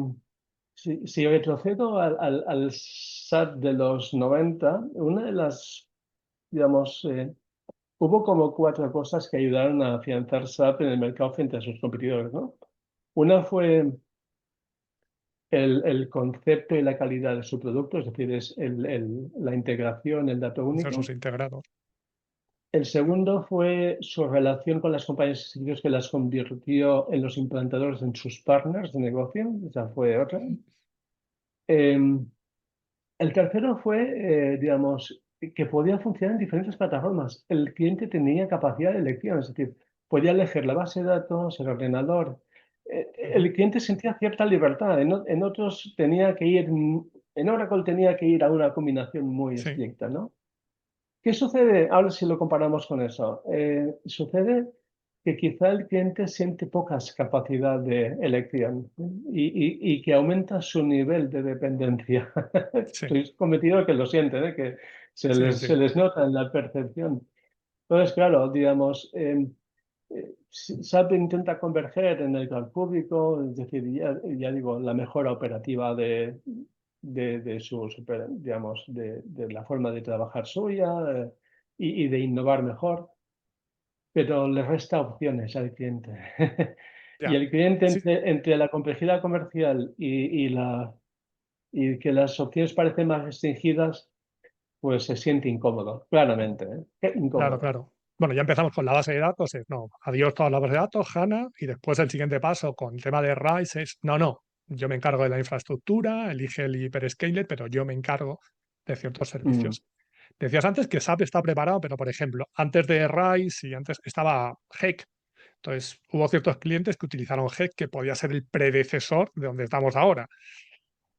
si retrocedo al SAT de los 90, una de las, digamos, hubo como cuatro cosas que ayudaron a afianzar SAP en el mercado frente a sus competidores, ¿no? Una fue el concepto y la calidad de su producto, es decir, es la integración, el dato
Procesos
único.
integrados.
El segundo fue su relación con las compañías de servicios que las convirtió en los implantadores en sus partners de negocio. Esa fue otra. Eh, el tercero fue, digamos, que podía funcionar en diferentes plataformas. El cliente tenía capacidad de elección, es decir, podía elegir la base de datos, el ordenador.
Ujú.
El cliente sentía cierta libertad. En otros tenía que ir, en Oracle tenía que ir a una combinación muy
Sí,
estricta, ¿no? ¿Qué sucede? Ahora si lo comparamos con eso. Sucede que quizá el cliente siente pocas capacidad de elección, ¿eh? Y que aumenta su nivel de dependencia.
sí,
Estoy convencido de que lo sienten, ¿eh? Que se
sí,
les,
sí.
se les nota en la percepción. Entonces, claro, digamos, SAP intenta converger en el cloud público, es decir, ya digo, la mejora operativa de digamos, de la forma de trabajar suya y de innovar mejor, pero le resta opciones al cliente. Y
Ya.
el cliente
Sí,
entre la complejidad comercial y que las opciones parecen más restringidas, pues se siente incómodo, claramente, ¿eh? Qué
claro,
incómodo.
claro. Bueno, ya empezamos con la base de datos, no, adiós todas las bases de datos, HANA, y después el siguiente paso con el tema de RISE es, no, yo me encargo de la infraestructura, elige el hyperscaler, pero yo me encargo de ciertos
Mm.
servicios. Decías antes que SAP está preparado, pero por ejemplo, antes de RISE y antes estaba HEC. Entonces, hubo ciertos clientes que utilizaron HEC, que podía ser el predecesor de donde estamos ahora.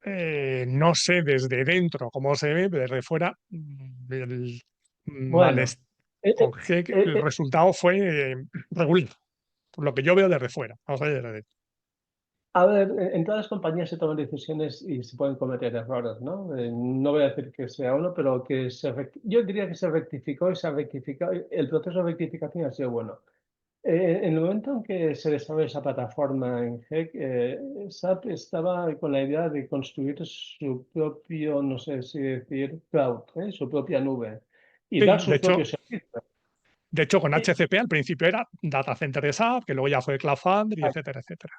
No sé desde dentro cómo se ve, pero desde fuera, el
Bueno,
malestar
eh,
con G,
eh,
el
eh,
resultado fue regular, por lo que yo veo desde fuera. Vamos a ver desde dentro.
a ver, en todas las compañías se toman decisiones y se pueden cometer errores, ¿no? No voy a decir que sea uno, pero yo diría que se rectificó y se ha rectificado. El proceso de rectificación ha sido bueno. En el momento en que se desarrolló esa plataforma en HEC, SAP estaba con la idea de construir su propio, no sé si decir, cloud, su propia nube y dar
Sí,
sus propios servicios.
de hecho, con
Y-
HCP al principio era Data Center de SAP, que luego ya fue Cloud Foundry, etcétera, etcétera.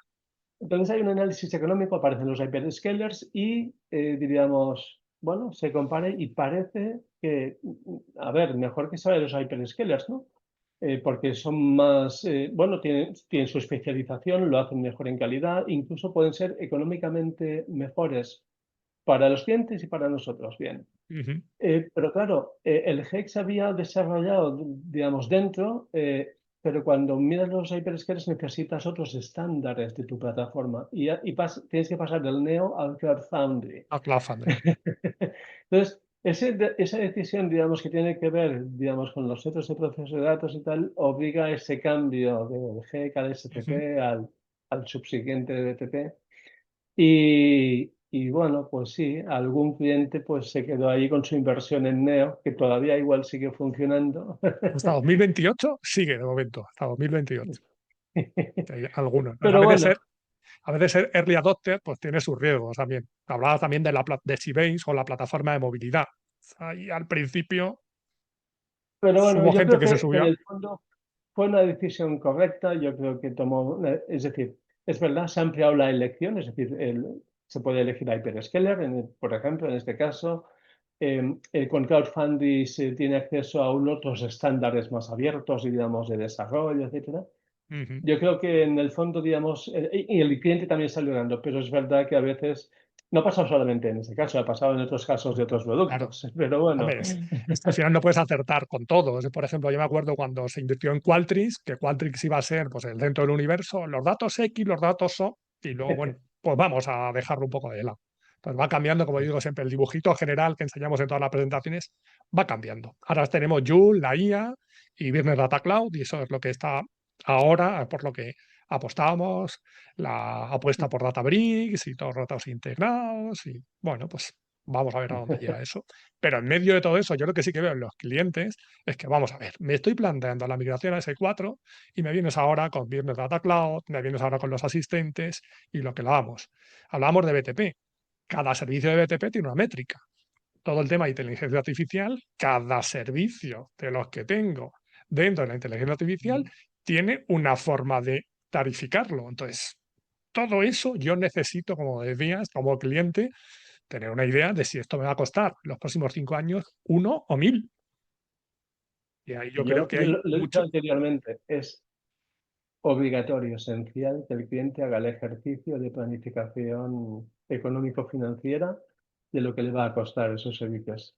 Entonces hay un análisis económico, aparecen los hyperscalers y diríamos, bueno, se compara y parece que, a ver, mejor que saber los hyperscalers, ¿no? Porque son más, bueno, tienen su especialización, lo hacen mejor en calidad, incluso pueden ser económicamente mejores para los clientes y para nosotros, bien.
Ujú.
Pero claro, el HEX había desarrollado, digamos, dentro, pero cuando miras los hyperscalers necesitas otros estándares de tu plataforma tienes que pasar del Neo al Cloud Foundry.
A Cloud Foundry.
Entonces, esa decisión, digamos, que tiene que ver, digamos, con los centros de proceso de datos y tal, obliga a ese cambio del GEC al
Ujú.
STP, al subsiguiente de BTP. Y bueno, pues sí, algún cliente pues se quedó ahí con su inversión en Neo, que todavía igual sigue funcionando.
Hasta 2028 sigue de momento, hasta 2028. Hay algunos, ¿no?
Pero bueno,
A veces ser early adopter pues tiene sus riesgos también. Hablaba también de Sybase o la plataforma de movilidad. Ahí al principio
pero bueno,
hubo
yo
gente
creo
que se
que en
subió.
el fondo fue una decisión correcta. Yo creo que es decir, es verdad, se ha ampliado la elección, es decir, se puede elegir a Hyperscaler, por ejemplo, en este caso. Con Crowdfunding se tiene acceso a otros estándares más abiertos, digamos, de desarrollo, etcétera.
Ujú.
Yo creo que en el fondo, digamos, y el cliente también salió ganando, pero es verdad que a veces no pasa solamente en este caso, ha pasado en otros casos de otros
Claro.
productos, pero bueno.
Hombre, es que al final no puedes acertar con todo. Por ejemplo, yo me acuerdo cuando se invirtió en Qualtrics, que Qualtrics iba a ser pues, el centro del universo, los datos X, los datos O, y luego, bueno, pues vamos a dejarlo un poco de lado. Pues va cambiando, como digo siempre, el dibujito general que enseñamos en todas las presentaciones va cambiando. Ahora tenemos Joule, la IA y Business Data Cloud, y eso es lo que está ahora, por lo que apostamos, la apuesta por Databricks y todos los datos integrados, y bueno, pues vamos a ver a dónde llega eso. Pero en medio de todo eso, yo lo que sí que veo en los clientes es que, vamos a ver, me estoy planteando la migración a S4 y me vienes ahora con Business Data Cloud, me vienes ahora con los asistentes y lo que lo vamos. Hablamos de BTP. Cada servicio de BTP tiene una métrica. Todo el tema de inteligencia artificial, cada servicio de los que tengo dentro de la inteligencia artificial tiene una forma de tarificarlo. Entonces, todo eso yo necesito, como decías, como cliente, tener una idea de si esto me va a costar los próximos 5 años 1 o 1000. Y ahí yo creo que
Yo
hay
lo he dicho
mucho.
anteriormente, es obligatorio, esencial que el cliente haga el ejercicio de planificación económico-financiera de lo que le va a costar esos servicios.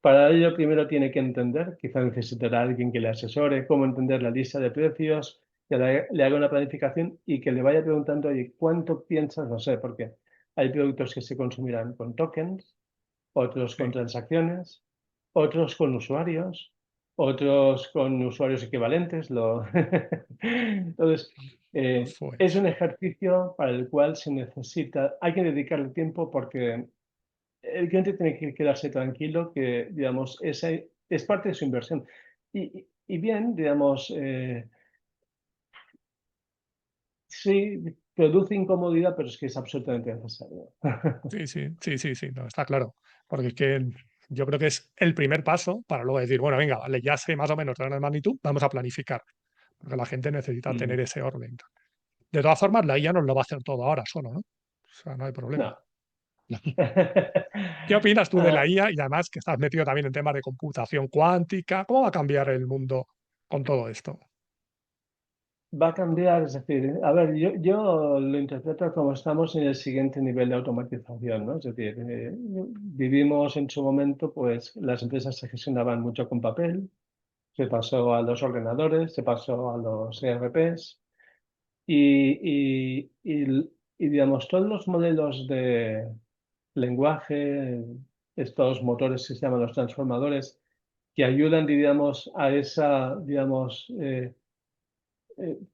Para ello, primero tiene que entender, quizá necesitará alguien que le asesore cómo entender la lista de precios, que le haga una planificación y que le vaya preguntando, oye, ¿cuánto piensas? No sé, porque hay productos que se consumirán con tokens, otros con
Sí,
transacciones, otros con usuarios, otros con usuarios equivalentes. Entonces, es
pues
un ejercicio para el cual se necesita, hay que dedicarle tiempo porque el cliente tiene que quedarse tranquilo que, digamos, esa es parte de su inversión. Y bien, digamos, sí, produce incomodidad, pero es que es absolutamente necesario.
sí, sí, sí, sí, sí, no, está claro. Porque es que yo creo que es el primer paso para luego decir, bueno, venga, vale, ya sé más o menos de la magnitud, vamos a planificar. Porque la gente necesita
Mm.
tener ese orden. De todas formas, la IA nos lo va a hacer todo ahora solo, ¿no? O sea, no hay problema.
No.
¿Qué opinas tú de
Ah,
la IA y además que estás metido también en temas de computación cuántica? ¿Cómo va a cambiar el mundo con todo esto?
va a cambiar, es decir, a ver, yo lo interpreto como estamos en el siguiente nivel de automatización, ¿no? Es decir, vivimos en su momento, pues las empresas se gestionaban mucho con papel, se pasó a los ordenadores, se pasó a los ERPs y, digamos, todos los modelos de lenguaje, estos motores que se llaman los transformadores, que ayudan, digamos, a esa, digamos,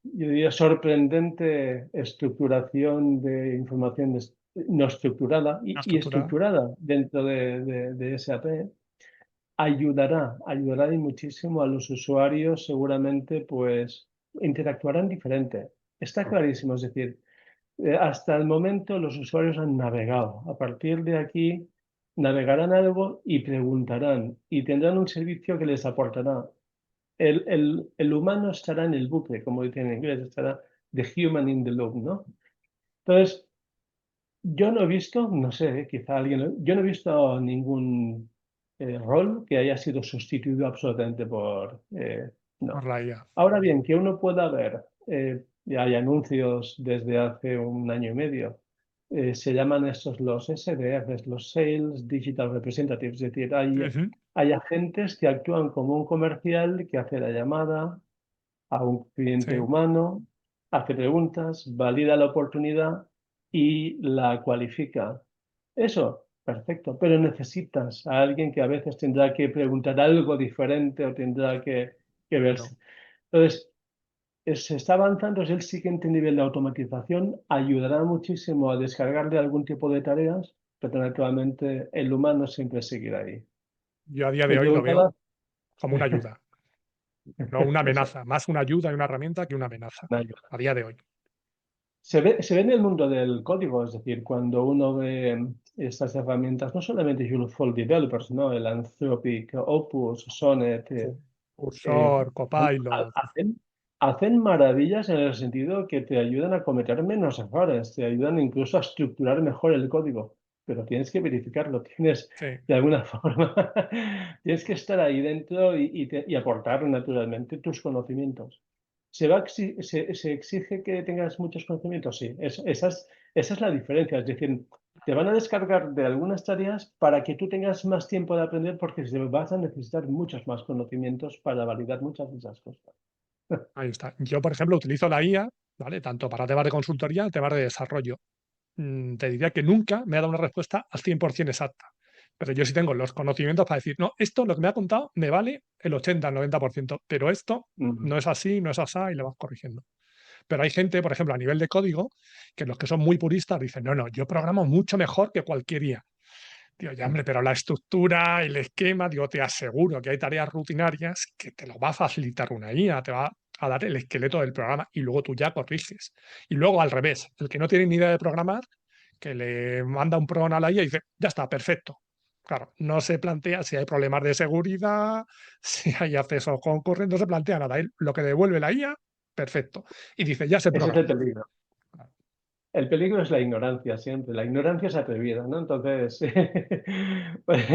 yo diría sorprendente estructuración de información no estructurada
La
y
estructura
estructurada dentro de SAP, ayudará y muchísimo a los usuarios, seguramente pues interactuarán diferente. Está clarísimo, es decir, hasta el momento los usuarios han navegado. A partir de aquí navegarán algo y preguntarán y tendrán un servicio que les aportará. El humano estará en el bucle, como dicen en inglés, estará the human in the loop, ¿no? Entonces, yo no he visto, no sé, quizá yo no he visto ningún rol que haya sido sustituido absolutamente por...
por
no.
la IA.
Ahora bien, que uno pueda ver, ya hay anuncios desde hace un año y medio, se llaman estos los SDRs, los Sales Digital Representatives, es decir,
Ujú.
hay agentes que actúan como un comercial que hace la llamada a un cliente
Sí,
humano, hace preguntas, valida la oportunidad y la cualifica. Eso, perfecto, pero necesitas a alguien que a veces tendrá que preguntar algo diferente o tendrá que
claro.
verse. Entonces, se está avanzando, es el siguiente nivel de automatización, ayudará muchísimo a descargarle algún tipo de tareas, pero naturalmente el humano siempre seguirá ahí.
Yo a día de
Me
hoy lo veo
preguntaba,
como una ayuda, no una
eso,
amenaza, más una ayuda y una herramienta que una amenaza,
me ayuda.
a día de hoy.
Se ve en el mundo del código, es decir, cuando uno ve estas herramientas, no solamente Joomla Developers, ¿no? El Anthropic, Opus, Sonnet,
Sí.
eh,
Cursor, Copilot,
hacen, hacen maravillas en el sentido que te ayudan a cometer menos errores, te ayudan incluso a estructurar mejor el código, pero tienes que verificarlo, tienes
sí,
de alguna forma, tienes que estar ahí dentro y aportar naturalmente tus conocimientos. ¿Se exige que tengas muchos conocimientos? Sí, esa es la diferencia. Es decir, te van a descargar de algunas tareas para que tú tengas más tiempo de aprender porque vas a necesitar muchos más conocimientos para validar muchas de esas cosas.
ahí está. Yo, por ejemplo, utilizo la IA, ¿vale? Tanto para temas de consultoría, temas de desarrollo. Te diría que nunca me ha dado una respuesta al 100% exacta. Pero yo sí tengo los conocimientos para decir, no, esto, lo que me ha contado, me vale el 80, el 90%, pero esto
Mm,
no es así, no es así, y le vas corrigiendo. Pero hay gente, por ejemplo, a nivel de código, que los que son muy puristas dicen, no, no, yo programo mucho mejor que cualquier IA. Digo, ya, hombre, pero la estructura, el esquema, digo, te aseguro que hay tareas rutinarias que te lo va a facilitar una IA, te va a dar el esqueleto del programa y luego tú ya corriges. Y luego al revés, el que no tiene ni idea de programar, que le manda un prompt a la IA y dice, ya está, perfecto. Claro, no se plantea si hay problemas de seguridad, si hay acceso concurrente, no se plantea nada. Él lo que devuelve la IA, perfecto. Y dice, ya se
Ese es el
programa.
peligro. El peligro es la ignorancia siempre. La ignorancia es atrevida, ¿no? Entonces, pues,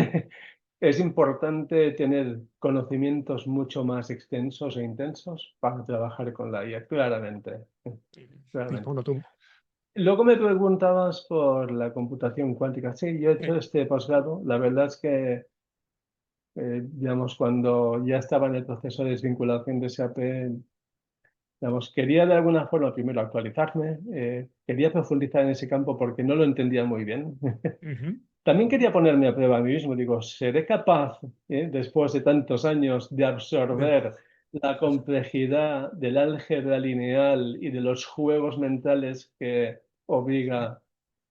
es importante tener conocimientos mucho más extensos e intensos para trabajar con la IA, claramente,
Y
claramente.
bueno, tú,
Luego me preguntabas por la computación cuántica. Sí, yo he hecho
sí,
este posgrado. La verdad es que, digamos, cuando ya estaba en el proceso de desvinculación de SAP, digamos, quería de alguna forma primero actualizarme, quería profundizar en ese campo porque no lo entendía muy bien.
ujú,
También quería ponerme a prueba a mí mismo. Digo, ¿seré capaz, después de tantos años, de
de-
absorber la complejidad del álgebra lineal y de los juegos mentales que obliga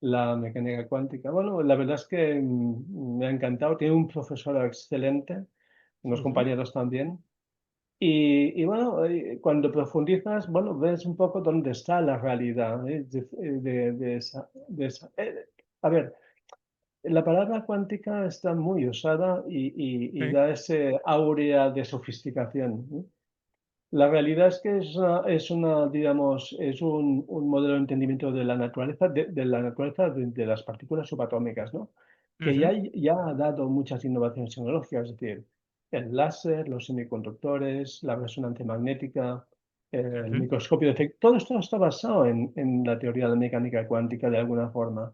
la mecánica cuántica? Bueno, la verdad es que me ha encantado. Tiene un profesor excelente, unos
ujú.
compañeros también. Y bueno, cuando profundizas, bueno, ves un poco dónde está la realidad, a ver, la palabra cuántica está muy usada y
Sí,
da ese áurea de sofisticación, ¿no? La realidad es que digamos, es un modelo de entendimiento de la naturaleza, de la naturaleza de las partículas subatómicas, ¿no? Que
Ujú,
ya ha dado muchas innovaciones tecnológicas, es decir, el láser, los semiconductores, la resonancia magnética, el
ujú.
microscopio de efecto, todo esto está basado en la teoría de mecánica cuántica de alguna forma.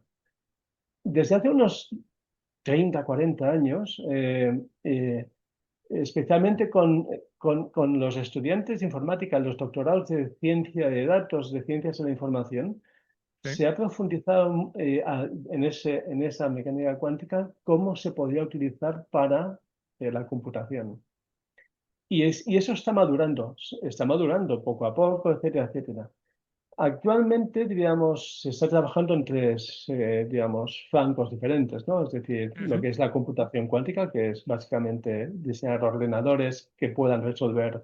Desde hace unos 30, 40 años, especialmente con los estudiantes de informática, los doctorados de ciencia de datos, de ciencias de la información,
Sí,
se ha profundizado en esa mecánica cuántica, cómo se podría utilizar para la computación. Y eso está madurando poco a poco, etcétera, etcétera. Actualmente, digamos, se está trabajando en tres, digamos, flancos diferentes, ¿no? Es decir, lo
ujú,
que es la computación cuántica, que es básicamente diseñar ordenadores que puedan resolver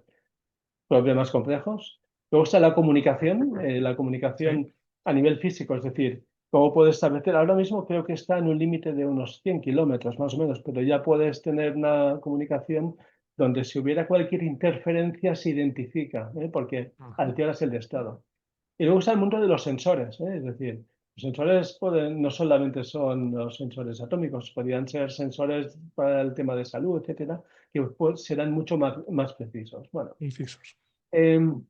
problemas complejos. Luego está la
sí,
comunicación a nivel físico, es decir, cómo puedes establecer, ahora mismo creo que está en un límite de unos 100 kilómetros más o menos, pero ya puedes tener una comunicación donde si hubiera cualquier interferencia se identifica, porque
ajá,
alteras el estado. Y luego está el mundo de los sensores, es decir, los sensores no solamente son los sensores atómicos, podrían ser sensores para el tema de salud, etcétera, que pues, serán mucho más precisos. Bueno,
incisos.
em,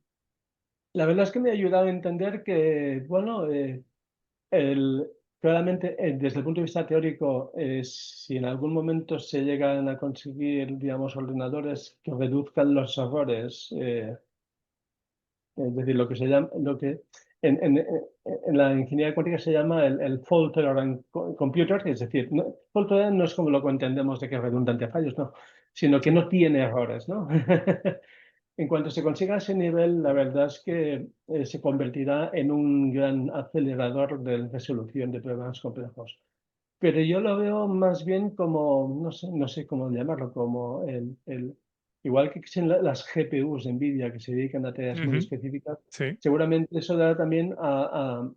la verdad es que me ha ayudado a entender que, bueno, el, claramente desde el punto de vista teórico, si en algún momento se llegan a conseguir, digamos, ordenadores que reduzcan los errores, es decir, lo que se llama, lo que en la ingeniería cuántica se llama el fault tolerant computer, es decir, fault tolerant no es como lo que entendemos de que es redundante a fallos, no, sino que
Sí,
no tiene errores, ¿no? En cuanto se consiga ese nivel, la verdad es que se convertirá en un gran acelerador de resolución de problemas complejos. Pero yo lo veo más bien como, no sé cómo llamarlo, como igual que existen las GPUs de NVIDIA que se dedican a tareas muy
ujú,
específicas,
sí,
seguramente eso dará también a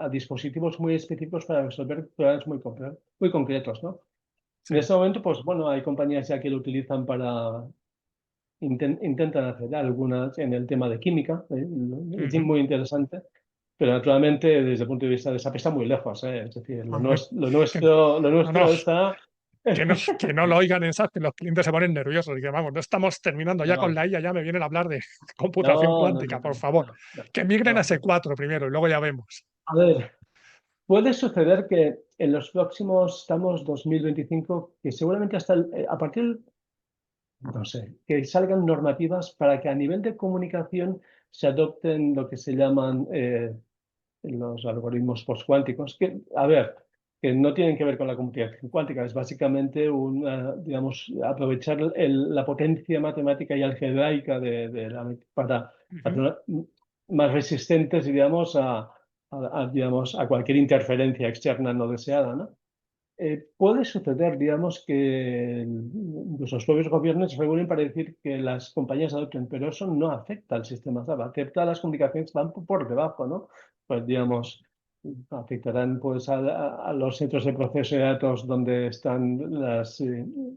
dispositivos muy específicos para resolver problemas muy concretos, ¿no? En
sí,
este momento, pues bueno, hay compañías ya que lo utilizan para, intentan hacer algunas en el tema de química, es
ujú.
muy interesante, pero naturalmente desde el punto de vista de SAP está muy lejos, es decir,
Hombre, que,
lo
no, no,
nuestro está...
que no lo oigan en SAP, que los clientes se ponen nerviosos y que vamos, no estamos terminando ya con
No,
la IA, ya me vienen a hablar de computación
no, no, no,
cuántica, por
no,
favor.
no, no,
Que migren a
no, no.
S4 primero y luego ya vemos.
A ver, puede suceder que en los próximos, estamos 2025, que seguramente a partir, no sé, que salgan normativas para que a nivel de comunicación se adopten lo que se llaman los algoritmos postcuánticos, que, a ver, que no tienen que ver con la computación cuántica, es básicamente digamos, aprovechar la potencia matemática y algebraica para
Ujú,
hacer más resistentes, digamos, digamos, a cualquier interferencia externa no deseada, ¿no? Puede suceder, digamos, que incluso los propios gobiernos se reúnen para decir que las compañías adopten, pero eso no afecta al sistema SAP, afecta a las comunicaciones que van por debajo, ¿no? Pues, digamos, afectarán pues, a los centros de proceso de datos donde están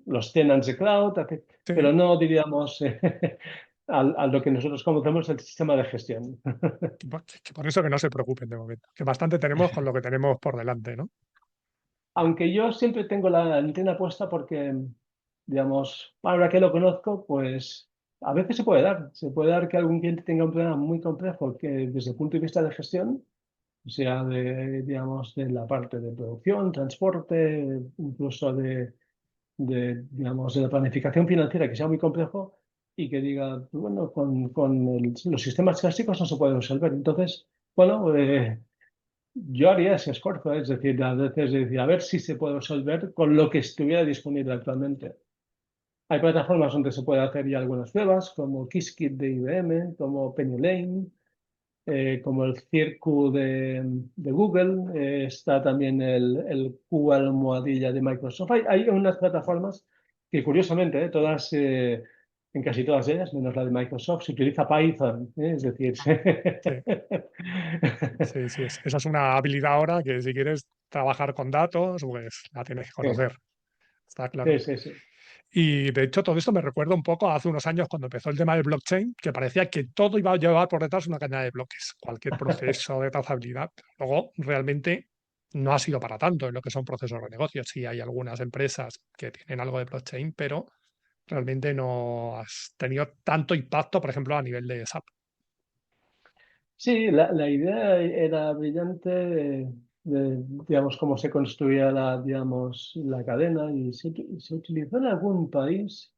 los tenants de cloud, pero
sí,
no, diríamos, a lo que nosotros conocemos el sistema de gestión.
que por eso que no se preocupen de momento, que bastante tenemos con lo que tenemos por delante, ¿no?
Aunque yo siempre tengo la antena puesta porque, digamos, ahora que lo conozco, pues a veces se puede dar que algún cliente tenga un problema muy complejo que desde el punto de vista de gestión, sea digamos, de la parte de producción, transporte, incluso digamos, de la planificación financiera, que sea muy complejo y que diga, bueno, los sistemas clásicos no se pueden resolver. Entonces, bueno, yo haría ese esfuerzo, es decir, a veces decir, a ver si se puede resolver con lo que estuviera disponible actualmente. Hay plataformas donde se puede hacer ya algunas pruebas, como Qiskit de IBM, como PennyLane, como el Circu de Google, está también el Q almohadilla de Microsoft. Hay unas plataformas que curiosamente, todas, en casi todas ellas, menos la de Microsoft, se utiliza Python, es decir,
Ah, sí, sí, sí, esa es una habilidad ahora que si quieres trabajar con datos, pues la tienes que conocer. está claro.
Sí, sí, sí.
Y de hecho, todo esto me recuerda un poco a hace unos años cuando empezó el tema del blockchain, que parecía que todo iba a llevar por detrás una cadena de bloques, cualquier proceso de trazabilidad. Luego, realmente no ha sido para tanto en lo que son procesos de negocio. Sí hay algunas empresas que tienen algo de blockchain, pero realmente no has tenido tanto impacto, por ejemplo, a nivel de SAP.
Sí, la idea era brillante digamos, cómo se construía digamos, la cadena y se utilizó en algún país,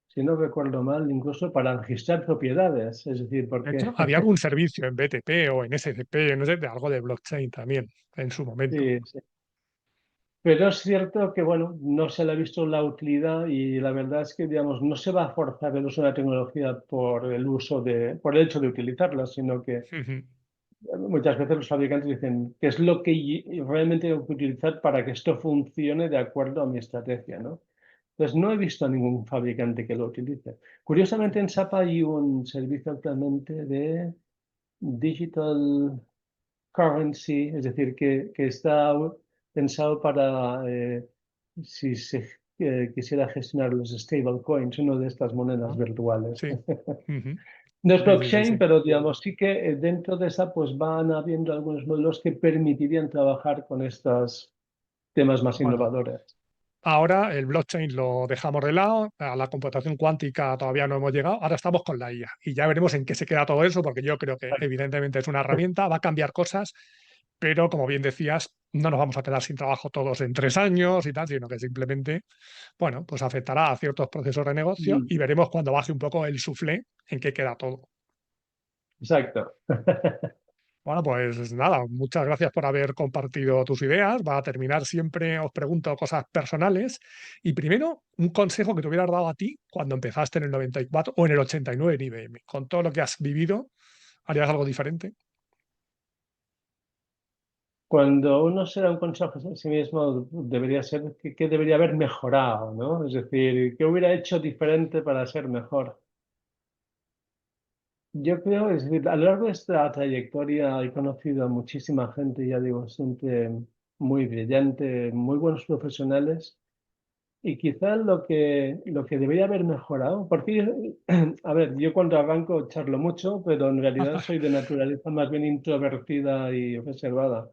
si no recuerdo mal, incluso para registrar propiedades. Es decir,
De
porque
hecho, había algún servicio en BTP o en SCP, no sé, de algo de blockchain también en su momento.
sí, sí. Pero es cierto que, bueno, no se le ha visto la utilidad y la verdad es que, digamos, no se va a forzar el uso de la tecnología por el hecho de utilizarla, sino que
Ujú,
muchas veces los fabricantes dicen qué es lo que realmente tengo que utilizar para que esto funcione de acuerdo a mi estrategia, ¿no? Entonces, no he visto a ningún fabricante que lo utilice. Curiosamente, en SAP hay un servicio actualmente de digital currency, es decir, que está pensado para si se quisiera gestionar los stablecoins, una de estas monedas
ah,
virtuales.
sí. Ujú,
No es
sí, sí, sí,
blockchain,
sí.
pero digamos, sí que dentro de esa pues van habiendo algunos modelos que permitirían trabajar con estos temas más
Bueno,
innovadores.
ahora el blockchain lo dejamos de lado, a la computación cuántica todavía no hemos llegado, ahora estamos con la IA y ya veremos en qué se queda todo eso, porque yo creo que evidentemente es una herramienta, va a cambiar cosas, pero como bien decías, no nos vamos a quedar sin trabajo todos en 3 años y tal, sino que simplemente, bueno, pues afectará a ciertos procesos de negocio
Mm,
y veremos cuando baje un poco el suflé en qué queda todo.
exacto.
Bueno, pues nada, muchas gracias por haber compartido tus ideas. Va a terminar siempre, os pregunto cosas personales. Y primero, un consejo que te hubieras dado a ti cuando empezaste en el 94 o en el 89 en IBM. Con todo lo que has vivido, ¿harías algo diferente?
Cuando uno se da un consejo a sí mismo, debería ser qué debería haber mejorado, ¿no? Es decir, qué hubiera hecho diferente para ser mejor. Yo creo, es decir, a lo largo de esta trayectoria he conocido a muchísima gente, ya digo, gente muy brillante, muy buenos profesionales, y quizás lo que debería haber mejorado, porque, a ver, yo cuando arranco charlo mucho, pero en realidad soy de naturaleza más bien introvertida y reservada.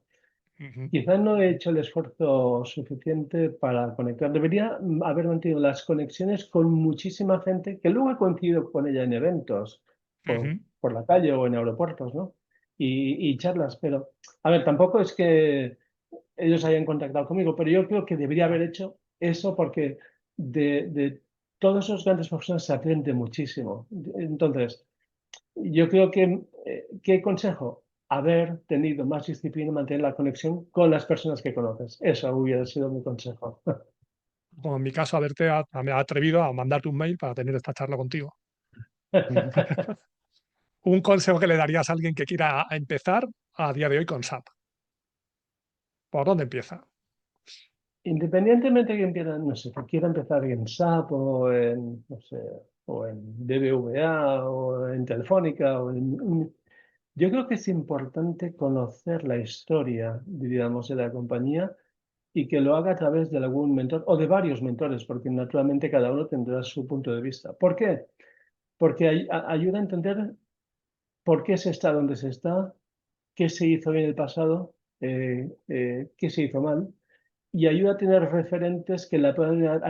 Ujú,
Quizás no he hecho el esfuerzo suficiente para conectar. Debería haber mantenido las conexiones con muchísima gente que luego he coincidido con ella en eventos, por,
ujú,
por la calle o en aeropuertos, ¿no? Y charlas, pero, a ver, tampoco es que ellos hayan contactado conmigo, pero yo creo que debería haber
ya.
hecho eso porque de todos esos grandes profesionales se aprende muchísimo. Entonces, yo creo que, ¿qué consejo? Haber tenido más disciplina y mantener la conexión con las personas que conoces. Eso hubiera sido mi consejo.
Como en mi caso, haberte atrevido a mandarte un mail para tener esta charla contigo. Un consejo que le darías a alguien que quiera empezar a día de hoy con SAP. ¿Por dónde empieza?
Independientemente que empieza, no sé, que quiera empezar en SAP o en, no sé, o en BBVA o en Telefónica yo creo que es importante conocer la historia, digamos, de la compañía y que lo haga a través de algún mentor o de varios mentores, porque naturalmente cada uno tendrá su punto de vista. ¿Por qué? Porque ayuda a entender por qué se está donde se está, qué se hizo bien en el pasado, qué se hizo mal, y ayuda a tener referentes que la puedan ayudar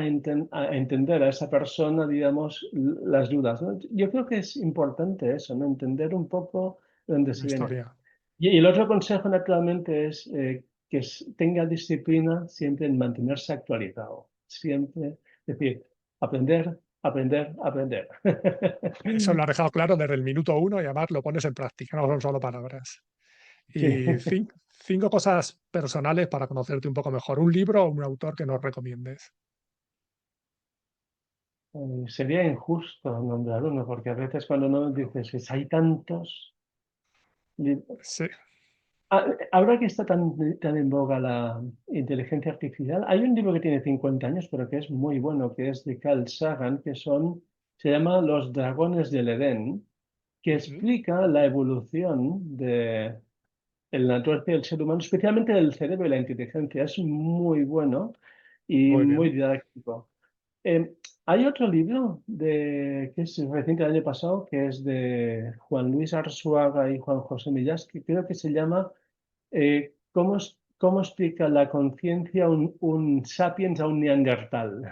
a entender a esa persona, digamos, las dudas, ¿no? Yo creo que es importante eso, ¿no? Entender un poco de dónde
La
se viene.
historia.
Y el otro consejo, naturalmente, es que tenga disciplina siempre en mantenerse actualizado. Siempre, es decir, aprender, aprender, aprender.
Eso lo has dejado claro desde el minuto uno y además lo pones en práctica, no son solo palabras.
Sí.
Y 5 cosas personales para conocerte un poco mejor. Un libro o un autor que nos recomiendes.
Sería injusto nombrar uno, porque a veces cuando uno dices, hay tantos.
Sí.
Ahora que está tan en boga la inteligencia artificial, hay un libro que tiene 50 años, pero que es muy bueno, que es de Carl Sagan, se llama Los dragones del Edén, que
Ujú.
explica la evolución de la naturaleza del ser humano, especialmente del cerebro y la inteligencia. Es muy bueno y
Muy
muy
bien.
didáctico. Eh, Hay otro libro que es reciente del año pasado, que es de Juan Luis Arzuaga y Juan José Millás, que creo que se llama ¿cómo explica la conciencia un sapiens a un neandertal?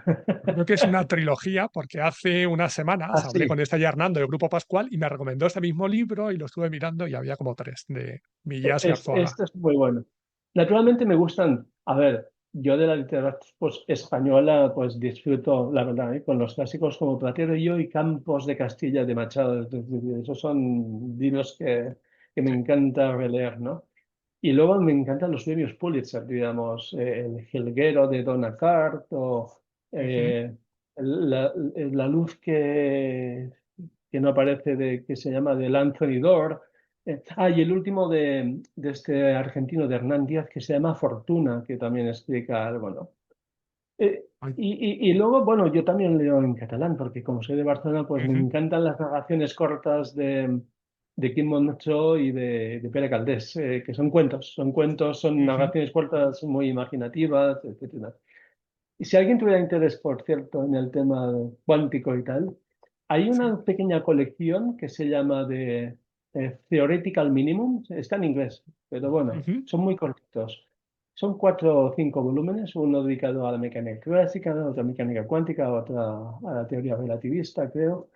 Creo que es una trilogía porque hace unas semanas hablé
Así.
con este ya Hernando del Grupo Pascual y me recomendó este mismo libro y lo estuve mirando y había como tres de Millás y Arzuaga.
Esto es muy bueno. Naturalmente me gustan, a ver, yo de la literatura pues, española pues disfruto, la verdad, con los clásicos como Platero y yo y Campos de Castilla de Machado. Es decir, esos son libros que me
Sí.
encanta releer, ¿no? Y luego me encantan los premios Pulitzer, digamos, El Jilguero de Donna Tartt o
Ujú.
eh, la luz que no aparece, que se llama del Anthony Doerr. Y el último de este argentino, de Hernán Díaz, que se llama Fortuna, que también explica algo, ¿no?
Ay,
Y luego, bueno, yo también leo en catalán, porque como soy de Barcelona, pues me
ujú,
encantan las narraciones cortas de Quim Monzó y de Pere Caldés, que son cuentos, son
ujú.
narraciones cortas muy imaginativas, etcétera. Y si alguien tuviera interés, por cierto, en el tema cuántico y tal, hay
Sí.
una pequeña colección que se llama de Theoretical Minimum, está en inglés, pero bueno,
Ujú.
son muy cortitos. Son 4 o 5 volúmenes, uno dedicado a la mecánica clásica, otro a mecánica cuántica, otro a la teoría relativista, creo.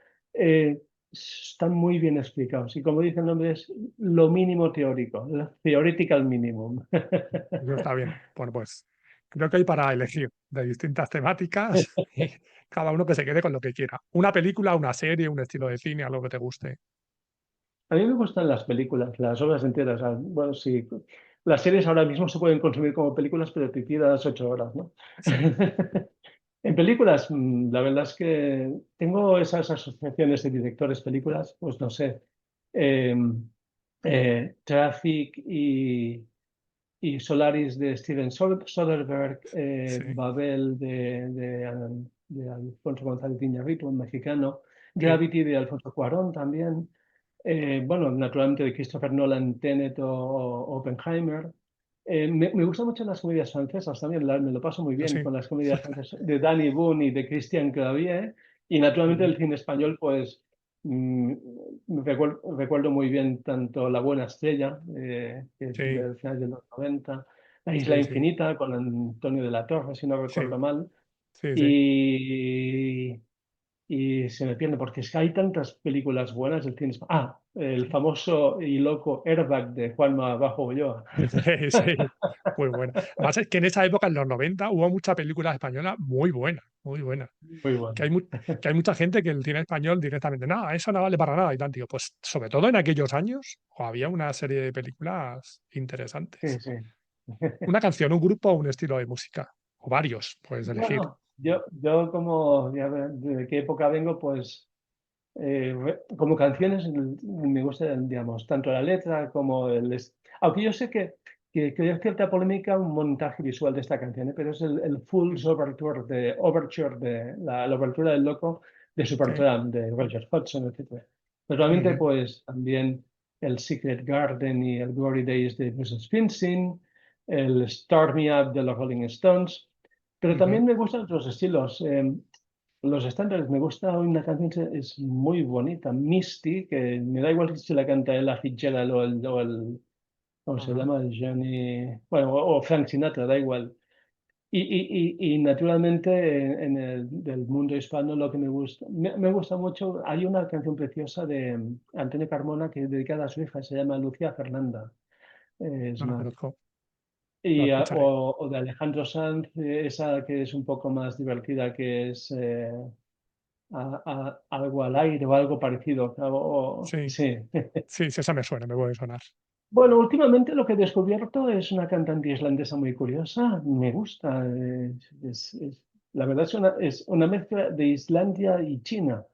Están muy bien explicados y como dice el nombre, es lo mínimo teórico, el Theoretical Minimum.
Eso está bien. Bueno, pues creo que hay para elegir de distintas temáticas y cada uno que se quede con lo que quiera. Una película, una serie, un estilo de cine, algo que te guste.
A mí me gustan las películas, las obras enteras. Bueno, sí, las series ahora mismo se pueden consumir como películas, pero te tiras 8 horas, ¿no?
Sí.
En películas, la verdad es que tengo esas asociaciones de directores películas, pues no sé, eh, Traffic y Solaris de Steven Soderbergh,
Sí.
Babel de Alfonso González Iñárritu, un mexicano,
Sí.
Gravity de Alfonso Cuarón también, bueno, naturalmente de Christopher Nolan, Tenet o Oppenheimer. Me gustan mucho las comedias francesas también, me lo paso muy
Yo
bien
sí.
con las comedias francesas de Danny Boone y de Christian Clavier, y naturalmente
Ujú.
el cine español, pues mm, recuerdo muy bien tanto La Buena Estrella, que es
Sí.
del final de los 90, La Isla
Sí, sí.
Infinita con Antonio de la Torre, si no
Sí.
recuerdo mal,
Sí, sí.
y, y se me pierde porque es que hay tantas películas buenas del cine. El famoso y loco Airbag de Juanma Bajo Ulloa.
Sí, muy buena. Además es que en esa época, en los 90 hubo mucha película española muy buena, muy buena.
Muy
Que
bueno.
hay, que hay mucha gente que el cine español directamente, no, eso no vale para nada y tal, tío. Pues sobre todo en aquellos años había una serie de películas
Sí,
interesantes.
sí.
Una canción, un grupo o un estilo de música, o varios, puedes elegir.
Bueno, yo como ya de qué época vengo, pues como canciones me gusta, digamos, tanto la letra como Aunque yo sé que hay cierta polémica un montaje visual de esta canción, pero es el Fool's Overture de la obertura del loco de
Sí.
Supertramp, de Roger Hodgson, etc. Naturalmente,
Ujú,
pues también el Secret Garden y el Glory Days de Bruce Springsteen, el Start Me Up de los Rolling Stones, pero
ujú.
también me gustan otros estilos. Los estándares, me gusta una canción que es muy bonita, Misty, que me da igual si la canta Ella Fitzgerald ¿cómo se
Ajá.
llama? El Johnny, bueno, o Frank Sinatra, da igual. Y naturalmente en el del mundo hispano lo que me gusta mucho, hay una canción preciosa de Antonio Carmona que es dedicada a su hija, se llama Lucía Fernanda. Es
No la
una,
conozco, la escucharé.
o de Alejandro Sanz, esa que es un poco más divertida, que es algo al aire o algo parecido.
Sí,
Sí.
sí, sí, esa me suena, me puede sonar.
Bueno, últimamente lo que he descubierto es una cantante islandesa muy curiosa. Me gusta. La verdad es una mezcla de Islandia y China.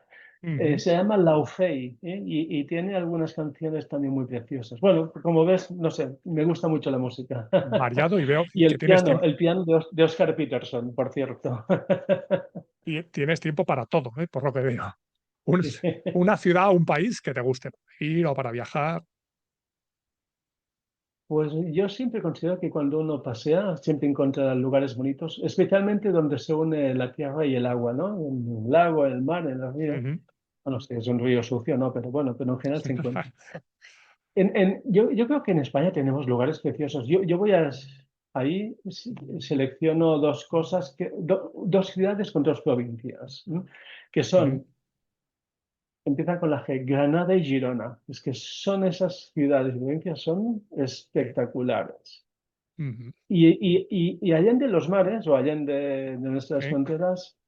Ujú.
Se llama Laufey, y tiene algunas canciones también muy preciosas. Bueno, como ves, no sé, me gusta mucho la música.
Variado y veo
Y
que tienes tiempo,
el piano de Oscar Peterson, por cierto.
tienes tiempo para todo, por lo que veo. Un- una ciudad o un país que te guste ir o para viajar.
Pues yo siempre considero que cuando uno pasea, siempre encuentra lugares bonitos, especialmente donde se une la tierra y el agua, ¿no? En el lago, en el mar, en el río.
Ujú.
Bueno, si es un río sucio, no, pero bueno, pero en general se encuentra. Yo creo que en España tenemos lugares preciosos. Yo voy ahí, selecciono dos cosas, dos ciudades con dos provincias, ¿no? Que
Ujú,
son, empiezan con la G, Granada y Girona. Es que son esas ciudades y provincias, son espectaculares.
ujú.
Y allende los mares o allende de nuestras
Sí,
fronteras,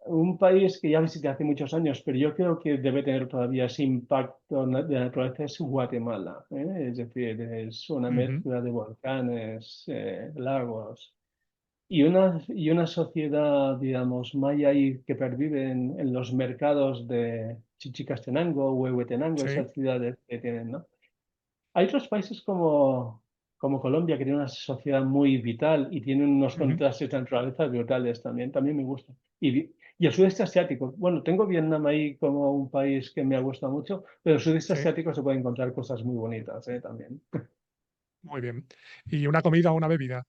un país que ya visité hace muchos años, pero yo creo que debe tener todavía ese impacto de naturaleza, es Guatemala, ¿eh? Es decir, es una
ujú,
mezcla de volcanes, lagos y una sociedad, digamos, maya ahí que pervive en los mercados de Chichicastenango, Huehuetenango,
sí,
esas ciudades que tienen, ¿no? Hay otros países como Colombia que tiene una sociedad muy vital y tiene unos
ujú,
contrastes de naturaleza brutales también me gusta. Y el sudeste asiático, bueno, tengo Vietnam ahí como un país que me ha gustado mucho, pero el sudeste
sí,
asiático se puede encontrar cosas muy bonitas, también.
muy bien. ¿Y una comida o una bebida?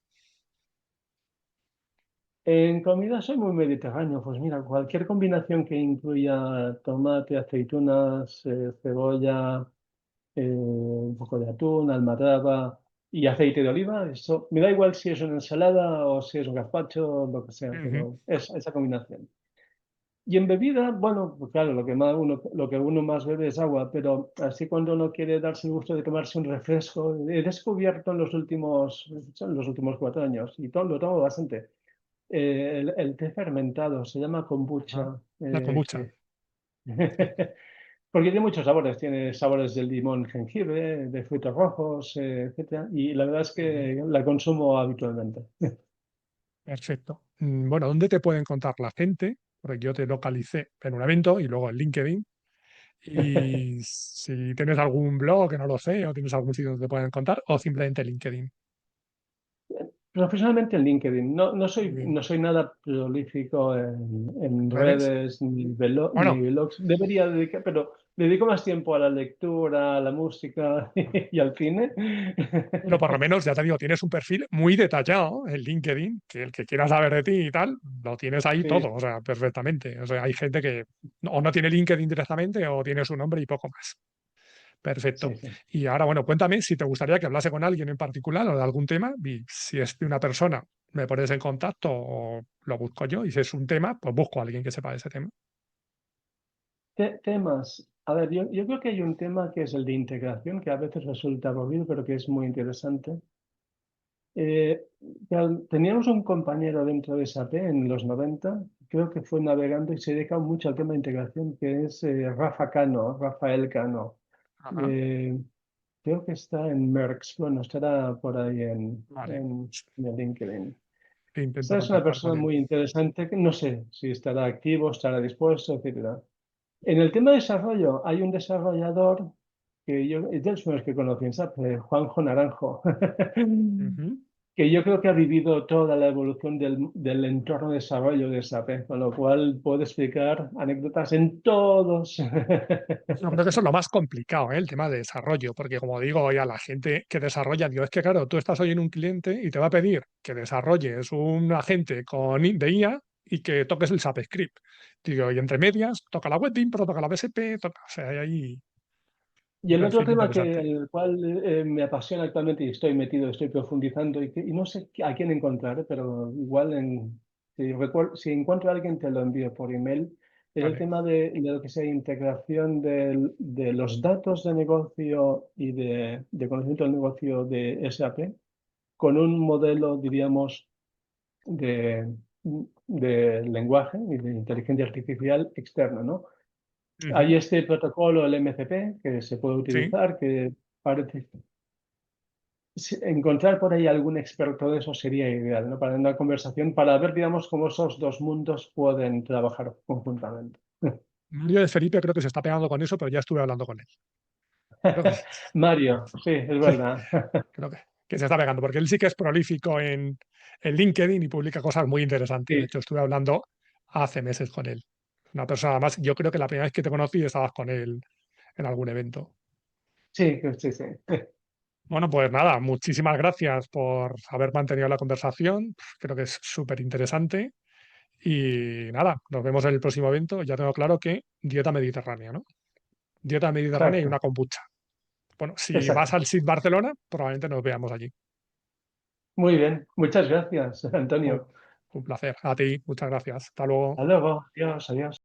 En comida soy muy mediterráneo, pues mira, cualquier combinación que incluya tomate, aceitunas, cebolla, un poco de atún, almadraba y aceite de oliva. Eso, me da igual si es una ensalada o si es un gazpacho, lo que sea,
Ujú,
pero es esa combinación. Y en bebida, bueno, pues claro, lo que uno más bebe es agua, pero así cuando uno quiere darse el gusto de tomarse un refresco, he descubierto en los últimos 4 años, y lo tomo bastante, el té fermentado, se llama
ajá.
kombucha,
La kombucha. Sí.
porque tiene muchos sabores, tiene sabores del limón, jengibre, de frutos rojos, etcétera, y la verdad es
Ujú,
que la consumo habitualmente.
perfecto. Bueno, ¿dónde te puede encontrar la gente? Porque yo te localicé en un evento y luego en LinkedIn. Y si tienes algún blog, que no lo sé, o tienes algún sitio donde te pueden encontrar, o simplemente LinkedIn.
Profesionalmente en LinkedIn, no, no
Muy
soy,
bien.
no soy nada prolífico en
¿Redes?
redes ni
Bueno,
blogs. Debería dedicar, pero dedico más tiempo a la lectura, a la música y al cine.
pero por lo menos, ya te digo, tienes un perfil muy detallado en LinkedIn, que el que quiera saber de ti y tal, lo tienes ahí
Sí,
todo, o sea, perfectamente. O sea, hay gente que o no tiene LinkedIn directamente o tiene su nombre y poco más.
sí,
Perfecto.
sí.
Y ahora, bueno, cuéntame si te gustaría que hablase con alguien en particular o de algún tema, y si es de una persona, me pones en contacto o lo busco yo, y si es un tema, pues busco a alguien que sepa de ese tema.
Temas. A ver, yo creo que hay un tema que es el de integración, que a veces resulta aburrido, pero que es muy interesante. Eh, Teníamos un compañero dentro de SAP en los 90, creo que fue navegando y se dedica mucho al tema de integración, que es Rafael Cano.
Ajá,
Eh, Creo que está en Merckx, bueno, estará por ahí en,
vale.
en, en el LinkedIn.
Intento
Esta es una
contactar con
persona
él.
muy interesante, que no sé si estará activo, estará dispuesto, etcétera. En el tema de desarrollo, hay un desarrollador que es de los primeros que conocí en SAP, Juanjo Naranjo,
Ujú.
que yo creo que ha vivido toda la evolución del entorno de desarrollo de SAP, con lo cual puede explicar anécdotas en todos.
Yo creo que eso es lo más complicado, ¿eh? El tema de desarrollo, porque como digo hoy a la gente que desarrolla, digo, es que claro, tú estás hoy en un cliente y te va a pedir que desarrolles un agente de IA y que toques el SAP Script. Digo, y entre medias, toca la web pero toca la BSP, toca, o sea, hay ahí
Y
un
el otro
perfil
tema
interesante.
el cual me apasiona actualmente y estoy metido, estoy profundizando y no sé a quién encontrar, pero igual si encuentro a alguien te lo envío por email, es el
Vale.
tema de lo que sea integración de los datos de negocio y de conocimiento del negocio de SAP con un modelo, diríamos, de, de lenguaje y de inteligencia artificial externo, ¿no?
Ujú.
Hay este protocolo, el MCP, que se puede
Sí.
utilizar, que parece. Encontrar por ahí algún experto de eso sería ideal, ¿no? Para una conversación, para ver, digamos, cómo esos dos mundos pueden trabajar conjuntamente.
Mario de Felipe creo que se está pegando con eso, pero ya estuve hablando con él. Creo que
Mario, sí, es
sí,
verdad.
creo que se está pegando, porque él sí que es prolífico en LinkedIn y publica cosas muy interesantes. De
Sí,
hecho, estuve hablando hace meses con él. Una persona más, yo creo que la primera vez que te conocí estabas con él en algún evento.
sí, sí, sí.
Bueno, pues nada, muchísimas gracias por haber mantenido la conversación. Creo que es súper interesante. Y nada, nos vemos en el próximo evento. Ya tengo claro que dieta mediterránea, ¿no? Dieta mediterránea y una
Exacto,
kombucha. Bueno, si vas
exacto.
al SID Barcelona, probablemente nos veamos allí.
Muy bien, muchas gracias,
Un,
Antonio.
un placer. A ti, muchas gracias. Hasta luego.
Hasta luego, adiós, adiós.